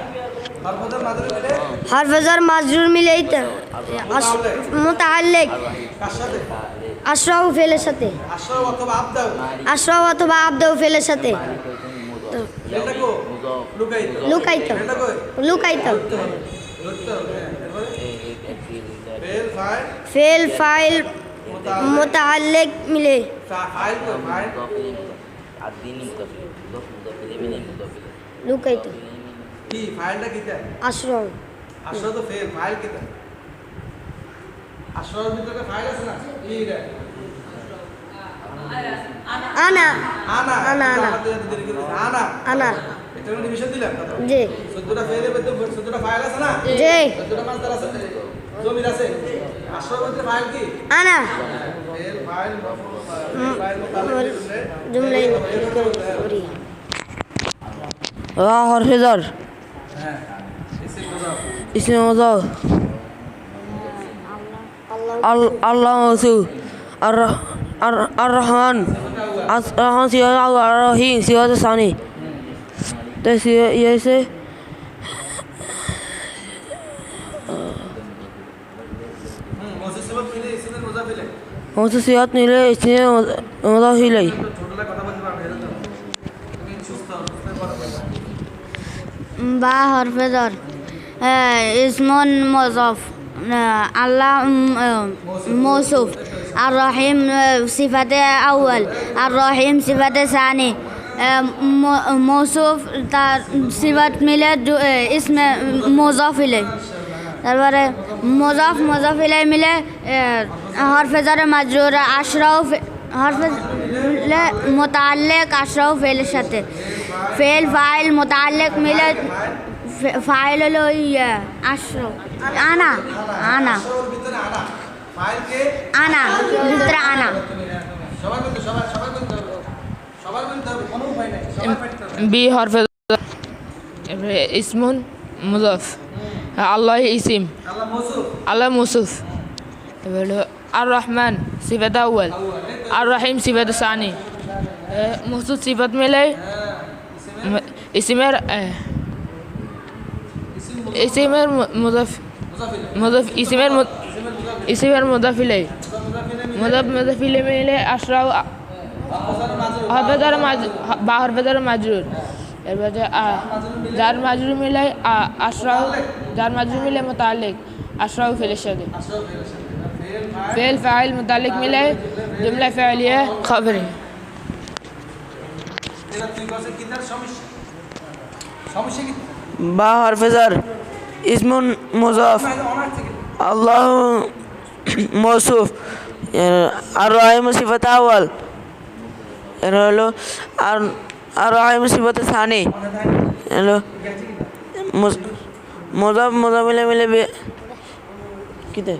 হাফজার মাদরে মিলে हरफिजर मजरूर मिले मुताल्लिक কার সাথে? अशरफ फेलेর সাথে আশরা অথবা আবদাও। আশরাফ অথবা আবদাউ ফেলের সাথে এটা কো লুকাইত। লুকাইত এটা কই লুকাইত ধরতে হবে। হ্যাঁ এরপরে ফেল ফাইল ফেল ফাইল মুতাআল্লিক মিলে ফাইল তো ফাইল লুকাইত কি ফাইলটা কিটা? আশরাফ আশরা তো ফেল ফাইল কিটা? আশরার ভিতরে ফাইল আছে না? এই রে আনা আনা আনা, আনা। আনা আনা এটা ডিভিশন দিলাম না তো? জি 14টা ফেলের ভিতরে 14টা ফাইল আছে না? জি 14টা মাসদার আছে, জমির আছে। আশরার ভিতরে ফাইল কি? আনা ফেল ফাইল ফাইল মোতাবেক জুমলা हरफिजर হ্যাঁ এসে বুঝাও। इसमें मुजाफ अल्लाह मौसूफ अर्रहमान सिफत अर्रहीम सिफत सानी तो ये से মৌসুফ সিফাত মিলে ইসমের মুজাফিলে। मौसूफ सिफत मिले इसमें मुजाफ इलैहि ছোটলা কথা বলতে পারবে এটা তো। তুমি সুস্থ বড় কথা। বা হরফেজর ইসমুন মুজাফ আল্লাহ মৌসুফ আর রহিম সিফাতে আউয়াল আর রহিম সিফাতে সানি মৌসুফ তার সিফাত মিলে ইসমে মুজাফ ইলাইহি তারপরে মুজাফ ইলাইহি মিলে হরফে জার মাজরুর আশরাফ হরফে মুতাআল্লিক আশরাফ ফেলের সাথে ফেল ফাইল মুতাআল্লিক মিলে ফাইল হলো আশরাফ আনা ভিতরে আনা বি হরফে ইসমুন মুজাফ আল্লাহ ইসিম আল্লাহ মৌসুফ এবার হলো আর রহমান সিফাত আউয়াল আর রহিম সিফাত সানি মৌসুফ সিফাত মিলে ইসিমের মুজাফ ইসিমের মুজাফিলে মুজাফিলে মিলে আশরাফ হরফেদার মাজরুর এবার যার মাজরুর মিলে আশরাফ যার মাজরুর মিলে মুতাআল্লিক আশরাফ ফেলের সাথে ফেল ফাইল মুতাআল্লিক মিলে জুমলা ফি'লিয়া খবরে বা হরফেজার ইসমুন মুজাফ আল্লাহ মৌসুফ আর রহিম সিফাত আউয়াল এর হলো আর রহিম সিফাত সানি হলো মুজাফ মিলে কিতে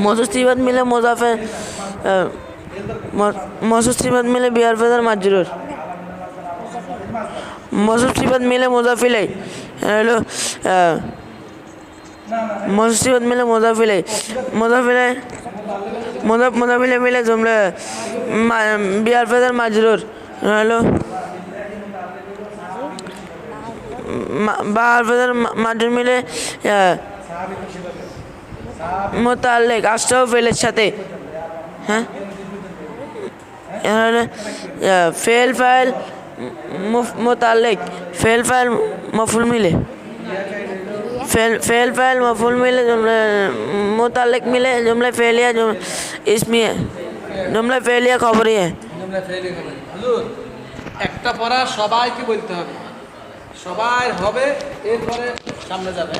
মৌসুফ সিফাত মিলে মুজাফে মৌসুফ সিফাত মিলে বি হরফেজার মাজরুর মৌসুফ সিফাত মিলে মুজাফ ইলাইহি হলো মৌসুফ সিফাত মিলে মুজাফ ইলাইহি মুজাফ ইলাইহি মিলে জুমলা বি হরফেজার মাজরুর হলো বা হরফেজার মাজরুর মিলে মুতাআল্লিক আশরাফ ফেলের সাথে হ্যাঁ ফেল ফাইল মুতাআল্লিক ফেল ফাইল মফউল মিলে ফেল ফাইল মফউল মিলে জুমলা মুতাআল্লিক মিলে জুমলা ফেলিয়া ইসমিয়া জুমলা ফেলিয়া খবরিয়া একটা পড়া সবাইকে বলতে হবে, সবাই হবে, এরপরে সামনে যাবে।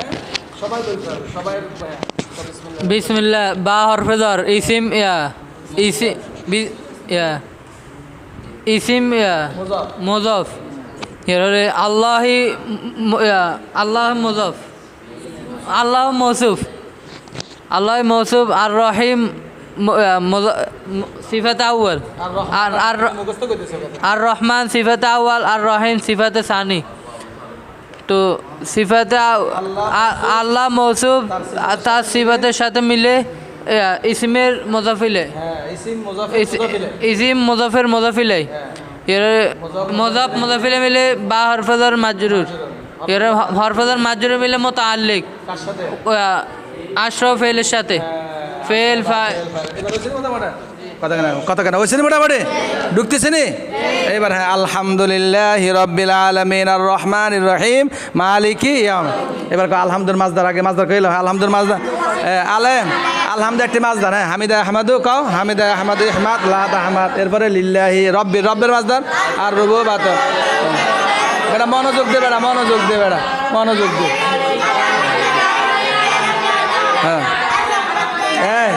সবাই বলতে হবে, সবাই। বিসমিল্লাহ বা হরফেজার ইসিম ইসিম মুজাফ এরপরে আল্লাহ মুজাফ আল্লাহ মৌসুফ আর রহিম সিফাত আউয়াল আর রহমান সিফাত আউয়াল আর রহিম সিফাত সানি। তো সিফাতে আল্লাহ মৌসুফ তার সিফাতের সাথে মিলে ইসমের মুজাফিলে ইসিম মুজাফের মুজাফিলে এর মুজাফিলে মিলে বা হরফেজার মাজরুর এর হরফেজার মাজরুর মিলে মুতাআল্লিক আশরাফ ফেলের সাথে ফেল কথা কেন ওই মোটামুটি ঢুকতেছে নি এবার? হ্যাঁ, আলহামদুলিল্লাহ রব্বিল আলামিন আর রহমানির রহিম মালিকি ইয়াউম। এবার আলহামদুল মাজদার আগে মাজদার কইলো আলহামদুল মাজদার আলহামদু একটি মাজদার। হ্যাঁ, হামিদা আহমাদু কও হামিদা আহমাদু ইহমাদ লাত আহমাদ। এরপরে লিল্লাহি রব্বের মাজদার আর রুবুবাত। বেটা মনোযোগ দে, বেটা মনোযোগ দে, বেটা মনোযোগ দে। হ্যাঁ,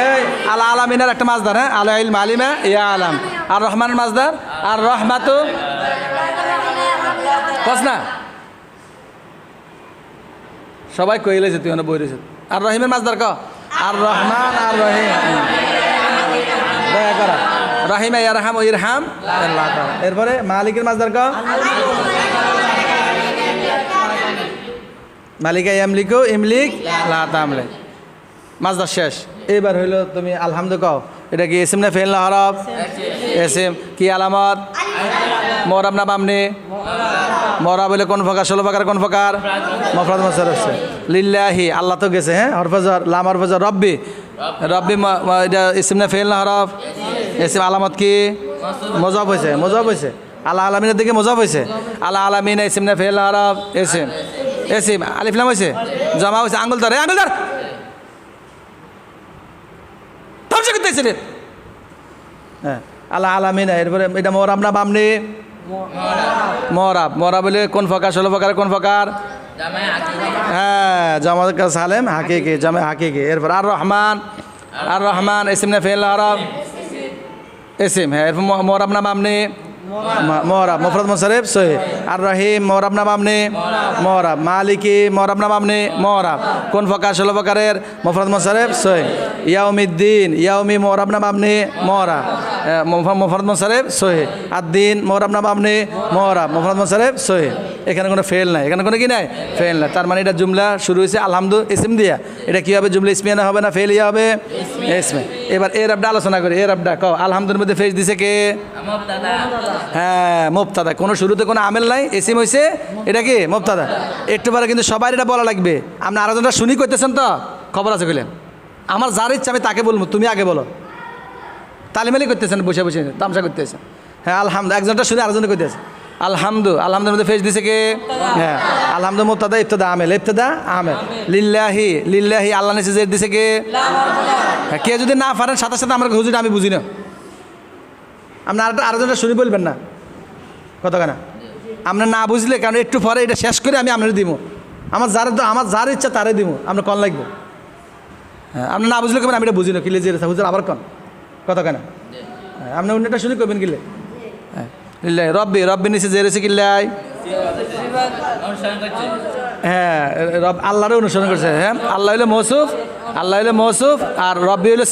এই আলা আলামিনের একটা মাজদার। হ্যাঁ, আলা ইলম আলিমা ইয়া আলাম। আর রহমানের মাজদার আর রহমাতু কস না সবাই কইলেছে, তুই বই রয়েছে। আর রহিমের মাজদার ক আর রহমান আর রহিম দয়া করা রহিমা ইয়ারহাম ও ইরহাম। এরপরে মালিকের মাজদার ক মালিকা ইয়ামলিকু ইমলিক লা তামলিক। মাজদার শেষ। এবার হইলো তুমি আলহামদু কও। এটা কি ইসিম না ফেল না হরফ? ইসিম। কি আলামত? মরাব না বামনি? মরাব হইলে কোন প্রকার? 16 প্রকার। কোন প্রকার? মুফরাদ মুনসারিফ হচ্ছে লিল্লাহি। আল্লাহ তো গেছে। হ্যাঁ, হরফজার লাম হরফজার রব্বি এটা ইসিম না ফেল না হরফ? ইসিম। আলামত কি? মুজাফ হয়েছে আল্লাহ আলামিনের দিকে মুজাফ হয়েছে। আল্লাহ আলামিন ইসিম না ফেল না হরফ? ইসিম। আলিফ লাম হয়েছে, জমা হয়েছে। আঙ্গুল ধর করতেছে রে হ্যাঁ আল্লাহ আলামিন এরপরে এটা মরাব না বামনি মরাব মরাব বলে কোন ফকার 16 ফকার কোন ফকার হ্যাঁ জামাত সালেম হাকিকি জামে হাকিকি এরপর আর রহমান ইসম না ফেল আরব ইসম হ্যাঁ এরপর মরাব না বামনি মরাব মুফরদ মুনসারিফ সহিহ আর রহিম মরাব না বামনি মরাব মালিকি মরাব না বামনি মরাব কোন ফকার 16 ফকারের মুফরদ মুনসারিফ সহিহ ইয়াউমিদ্দিন ইয়াউমি মরাব না বামনি মরাব মুফরদ মুনসারিফ সহিহ আদ-দিন মরাব না বামনি মরাব মুফরদ মুনসারিফ সহিহ এখানে কোনো ফেল নাই এখানে কোনো কি নাই ফেল নাই তার মানে এটা জুমলা শুরু হয়েছে আলহামদু ইসম দিয়া এটা কি হবে জুমলা ইসমিয়া না হবে না ফেল ইয়া হবে ইসমে এবার এর আবডা আলোচনা করি এর আবডা কও আলহামদুর মধ্যে ফেজ দিছে কে হ্যাঁ মুবতাদা কোনো শুরুতে কোনো আমেল নাই ইসম হইছে এটা কি মুবতাদা একটু পরে কিন্তু সবাই এটা বলা লাগবে আপনি আরেকজনটা শুনি করতেছেন তো খবর আছে কইলেন আমার যার ইচ্ছা আমি তাকে বলবো তুমি আগে বলো তালিমালি করতেছেন বসে বসে তামসা করতেছেন হ্যাঁ আলহামদু একজনটা শুনে আরেকজনটা করতেছে আলহামদুর মধ্যে ফেজ দিছে কে হ্যাঁ আলহামদু মুবতাদা ইবতিদা আমেল লিল্লাহি আল্লাহ নিচে জের দিছে কে হ্যাঁ কে যদি না পারেন সাথে সাথে আমার হুজুর আমি বুঝি না আপনি আরেকজনটা শুনি বলবেন না কত কেনা আপনার না বুঝলে কারণ একটু পরে এটা শেষ করে আমি আপনার দিব আমার যার ইচ্ছা তারে দিব আপনার কন লাগবে হ্যাঁ আপনি না বুঝলে কেমন আমি এটা বুঝি না কিলে যে হুজুর আবার কন কত কেনা হ্যাঁ আপনি অন্যটা শুনি করবেন কিলে হ্যাঁ রব্বি নিচে যে রয়েছে কিল্লাই হ্যাঁ আল্লাহরে অনুসরণ করছে হ্যাঁ আল্লাহ হইলে মৌসুফ আর রব্বি হইলে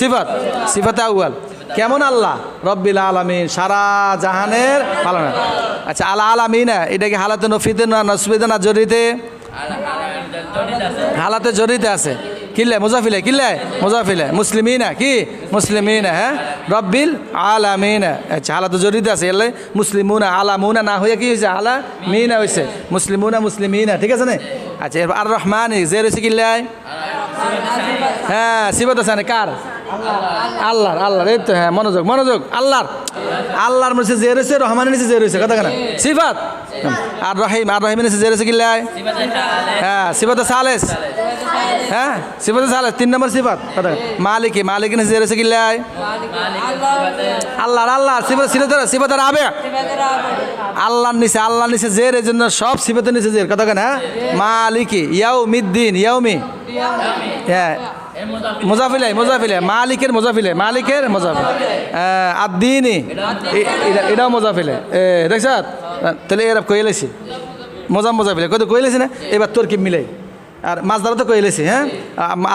সিফাতে আউয়াল কেমন আল্লাহ রব্বিল আলামিন সারা জাহানের পালন আচ্ছা আলা আলামিনা এটা কি হালাতে নফিতে না নসবিতে না জরিতে হালাতে জরিতে আছে কিল্লে মুজাফিলে মুসলিমিনা কি মুসলিমিনা হ্যাঁ রব্বিল আলামিনা আচ্ছা হালাতে জরিতে আছে এলে মুসলিমুনা আলামুনা না হয়ে কি হয়েছে আলামিনা হয়েছে মুসলিমিনা ঠিক আছে না আচ্ছা এরপর আর রহমানি যে রয়েছে কিল্লাই হ্যাঁ সিফাত আছে না কার আল্লাহর এই তো হ্যাঁ মনোযোগ আল্লাহর মধ্যে যে রয়েছে রহমানের নিচে যে রয়েছে কথা কেনা সিফাত আর রহিমের নিচে যে রয়েছে কিল্লাই হ্যাঁ সিফাতে সালেস হ্যাঁ সিফাতে সালেস 3 নম্বর সিফাত কথা মালিকি নিচে যে রয়েছে কিল্লাই আল্লাহ সিফাতে রাবে আল্লাহর নিচে জের এই জন্য সব সিফাতের নিচে জের কথা কেনা মালিকি ইয়াউমিদ্দিন ইয়াউমি হ্যাঁ মুজাফিলে মালিকের মুজাফিলে আদ-দিনি এটাও মুজাফিলে দেখছ তাহলে এরা কই লাইছি মুজাফিলে কত কই লাইছি না এবার তোর কি মিলাই আর মাছদারও তো কই লাইছি হ্যাঁ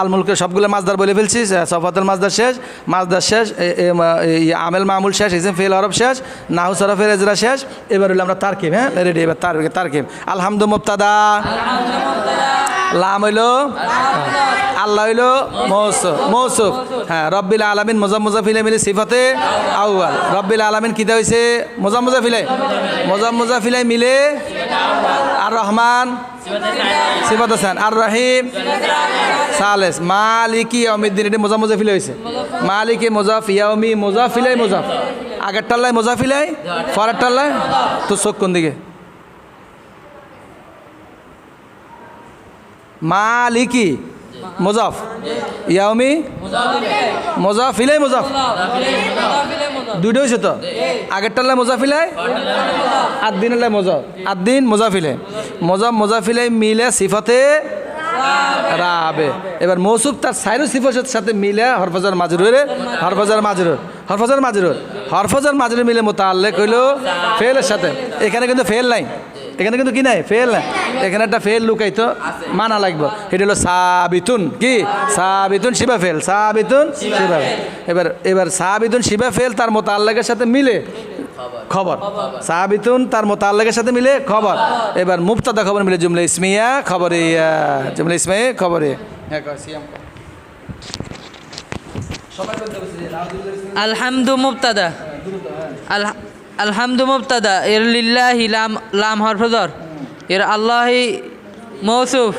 আলমুলকের সবগুলো মাছদার বলে ফেলছি সফাতুল মাছদার শেষ আমেল মামুল শেষ ইসম ফেল আরব শেষ নাহু সরফের এজরা শেষ এবার হইলো আমরা তারকিব হ্যাঁ রেডি এবার তারকিব আলহামদু মুবতাদা লাম হইলো আল্লাহ হইলো মৌসুফ হ্যাঁ রব্বিল আলামিন মুজাফিলে মিলে সিফাতে আউয়াল রব্বিল আলামিন কিতা হইছে মুজাফিলে মিলে আর রহমান সিফাত হাসান আর রহিম সালেস মালিকি ইয়াউমিদ্দিন এটা মুজাফিলে হইছে মালিকি ইয়াউমি মুজাফিলে আগের টাল্লাই মুজাফিলে পরের টাল্লাই তো চোখ কোন দিকে মালিকি মুজাফ ইয়াউমি মুজাফিলে দুইটা হয়েছে তো আগেরটাল্লাই মুজাফিলে আদ্দিন মুজাফিলে মিলে সিফাতে রাবে এবার মৌসুফ তার সাইরু সিফাতের সাথে মিলে হরফজার মাজরুর মিলে মুতাআল্লিক হইলো ফেলের সাথে এখানে কিন্তু ফেল নাই এখানে কিন্তু কি নাই ফেল নাই এখানে একটা ফেল লুকাইতো মানা লাগবে এটা হলো সাবিতুন শিবা ফেল এবার সাবিতুন শিবা ফেল তার মুতাআল্লিকের সাথে মিলে খবর সাবিতুন তার মুতাআল্লিকের সাথে মিলে খবর এবার মুবতাদা খবর মিলে জুমলা ইসমিয়া খবরিয়া আলহামদু মুবতাদা এর লিল্লাহি লাম হরফ জর এর আল্লাহি মৌসুফ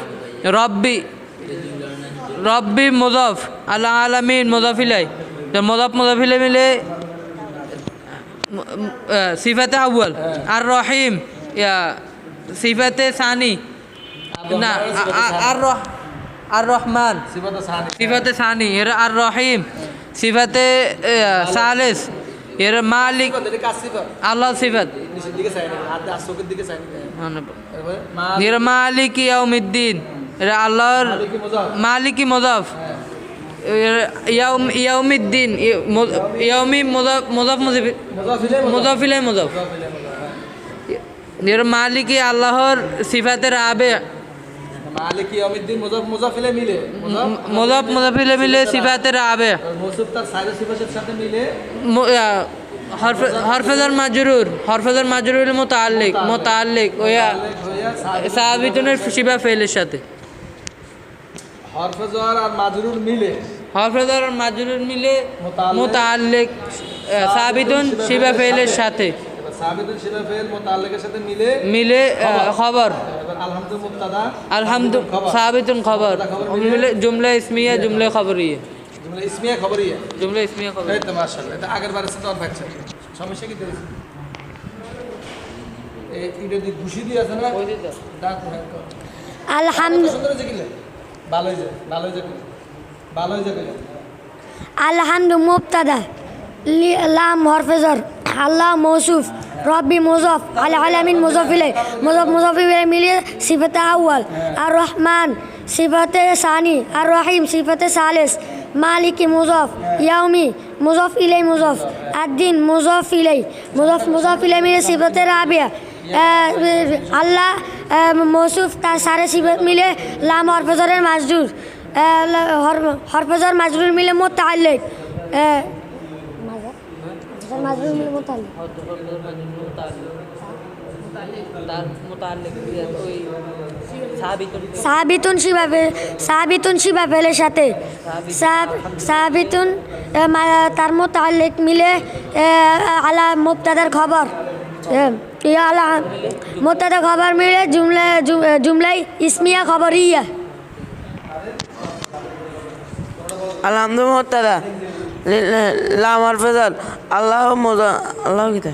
রব্বি মুজাফ আল্লাহ আলামিন মুজাফিলাই মুজাফিলে মিলে সিফাতে আউয়াল আর রহিম সিফাতে সানি না আর রহমান সিফাতে সানি এর আর রহিম সিফাতে সালেস এর মালিক আল্লাহ সিফাত এর মালিক ইয়াউমিদ্দিন এর আল্লাহর মালিকি মুজাফ ইয়াউমিদ্দিন ইয়াউমি মুজাফ মুজাফিলে মুজাফ এর মালিকি আল্লাহর সিফাতের আবে মালিক ইয়াউমিদ্দিন মুজাফিলে মিলে মুজাফ মুজাফিলে মিলে সিফাতের আবে মৌসুফ তার সাইর সিফাতের সাথে মিলে হরফেজার মাজরুর মুতাআল্লিক ওয়া সাবিতুনের শিবা ফেলের সাথে হরফেজার আর মাজরুর মিলে মুতাআল্লিক সাবিতুন শিবা ফেলের সাথে সাবিতুন শিবা ফেল মুতাআল্লিকের সাথে মিলে খবর আলহামদু সাবিতুন খবর মিলে জুমলা ইসমিয়া জুমলা খবরিয়া জুমলা ইসমিয়া খবর এই তো মাশাআল্লাহ এটা আগের বারে তো আর ভাগছে সমস্যা কি দিয়েছে এই এটা দি খুশি দি আছে না ডাক আলহামদুলিল্লাহ ভালো হয়ে যাবে আলহামদু মুবতাদা লাম হরফেজার আল্লাহ মৌসুফ রব্বি মুজাফ আল আলামিন মুজাফ ইলাই মুজাফ ইলাই মিলে সিফাতে আউয়াল আর রহমান সিফাতে সানি আর রহিম সিফাতে সালেস মালিকি মুজাফ ইয়াউমি মুজাফ ইলাই মুজাফ আদ্দিন মুজাফ ইলাই মিলে সিফাতে রাবিয়া আল্লাহ মৌসুফ তার সারে সিফাত মিলে লাম হরফেজারের মাজরুর হরফেজার মাজরুর মিলে মুতাআল্লিক মাজরুর মিলে মুতাআল্লিক সাবিতুন শিবা ফেলের সাথে সাবিতুন তার মুতাআল্লিক মিলে আলা মুবতাদার খবর আলা মুবতাদা খবর মিলে জুমলাই ইসমিয়া খবরিয়া আলহামদুলিল্লাহ মুবতাদা লাম হরফেজার আল্লাহ কিতা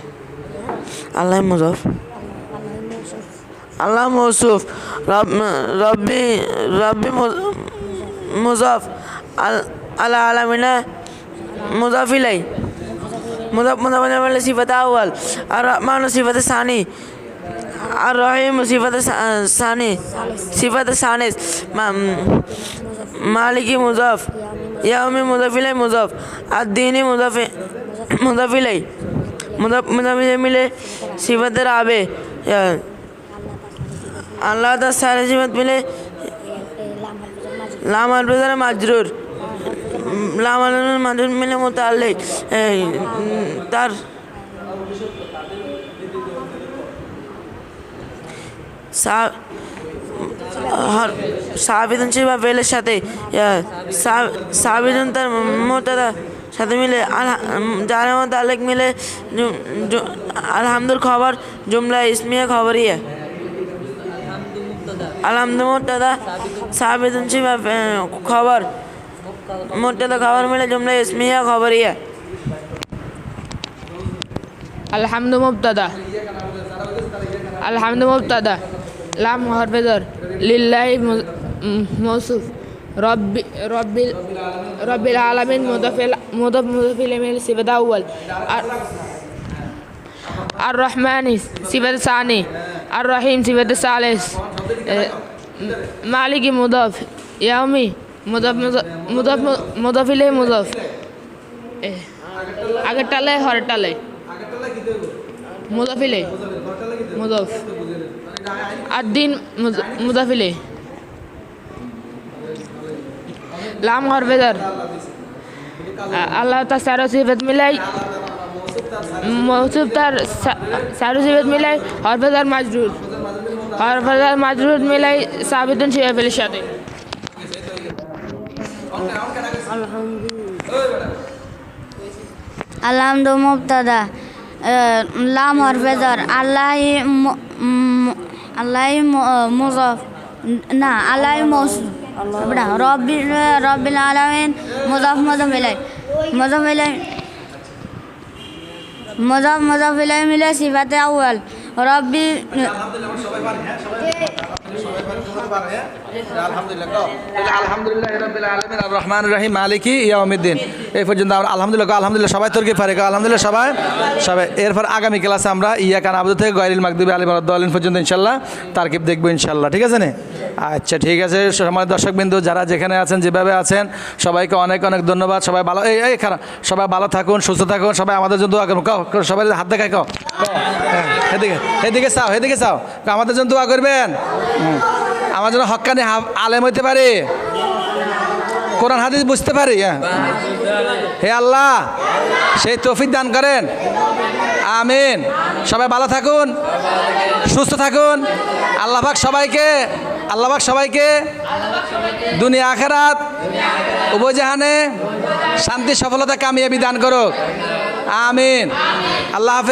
আল্লাহ মুজাফ আল্লাহ মৌসুফ রব্বি মুজাফ আলা আলামিনা মুজাফ ইলাই মুজাফ সিফাতে আউয়াল আর রহমান সিফাতে সানি আর রহিম সিফাতে সানিস মালিকি মুজাফ ইয়াউমি মুজাফ ইলাই মুজাফ আদ্দিনি মুজাফ ইলাই মুজাফ মিলে সিফাতের আবে আল্লাহ তার সারে সিফাত মিলে লাম হরফেজার মাজরুর মিলে মুতাআল্লিক তার সাবিতুন শিবা ফেলের সাথে সাবিতুন তার মুবতাদা সাথে মিলে যার মুতাআল্লিক মিলে আলহামদুল খবর জুমলা ইসমিয়া খবরিয়া আলহামদু মুবতাদা সাবিতুন শিবা খবর মুবতাদা খবর মিলে জুমলা ইসমিয়া খবরিয়া আলহামদু মুবতাদা লাম হরফেজার লিল্লাহি মৌসুফ রব্বিল আলামিন মুদাফ ইলাইহি সিফাত আউয়াল আর রহমান সিফাত সানি আর রহিম সিফাত সালিস মালিকি মুদাফ ইয়াউমি মুদাফ ইলাইহি মুদাফ আগের টালে হরের টালে মুদাফ ইলাইহি মুদাফ আদ্দিন মুদাফ ইলাইহি লাম হরফেজার আল্লাহ তার সারো সিফাত মিলাই মৌসুফ তার সারো সিফাত মিলাই হরফেজার মাজরুর মিলাই সাবিতুন শিবা ফেলের সাথে আলহামদু মুবতাদা লাম হরফেজার আল্লাহি মুজাফ না আল্লাহি মৌসুফ রব্বিল আলামিন মুজাফ ইলাই মিলে সিফাতে আউয়াল রব্বি আলহামদুলিল্লাহ রাব্বিল আলামিন আর রহমানির রহিম মালিকি ইয়াউমিদ্দিন। এই পর্যন্ত আমরা আলহামদুলিল্লাহ সবাই তরকি পারে আলহামদুলিল্লাহ সবাই। এরপর আগামী ক্লাসে আমরা ইয়াকা নাবুদু থেকে গায়রিল মাগদুবি আলাইহিম ওয়ালাদ-দাল্লিন পর্যন্ত ইনশাআল্লাহ তারকিব দেখবো ইনশাআল্লাহ, ঠিক আছে না? আচ্ছা ঠিক আছে, সম্মানিত দর্শকবৃন্দ যারা যেখানে আছেন যেভাবে আছেন সবাইকে অনেক অনেক ধন্যবাদ। সবাই ভালো এই খারাপ সবাই ভালো থাকুন, সুস্থ থাকুন, সবাই আমাদের জন্য দোয়া করুন। সবাই হাত দেখায় এদিকে চাও আমাদের জন্য দোয়া করবেন। আমার জন্য হক্কানি আলেম হইতে পারে, কোরআন হাদিস বুঝতে পারি। হে আল্লাহ সেই তৌফিক দান করেন, আমিন। সবাই ভালো থাকুন, সুস্থ থাকুন। আল্লাহ পাক সবাইকে দুনিয়া আখিরাত উভয় জাহানে শান্তি সফলতা কামিয়াবি দান করুক, আমিন। আল্লাহ হাফেজ।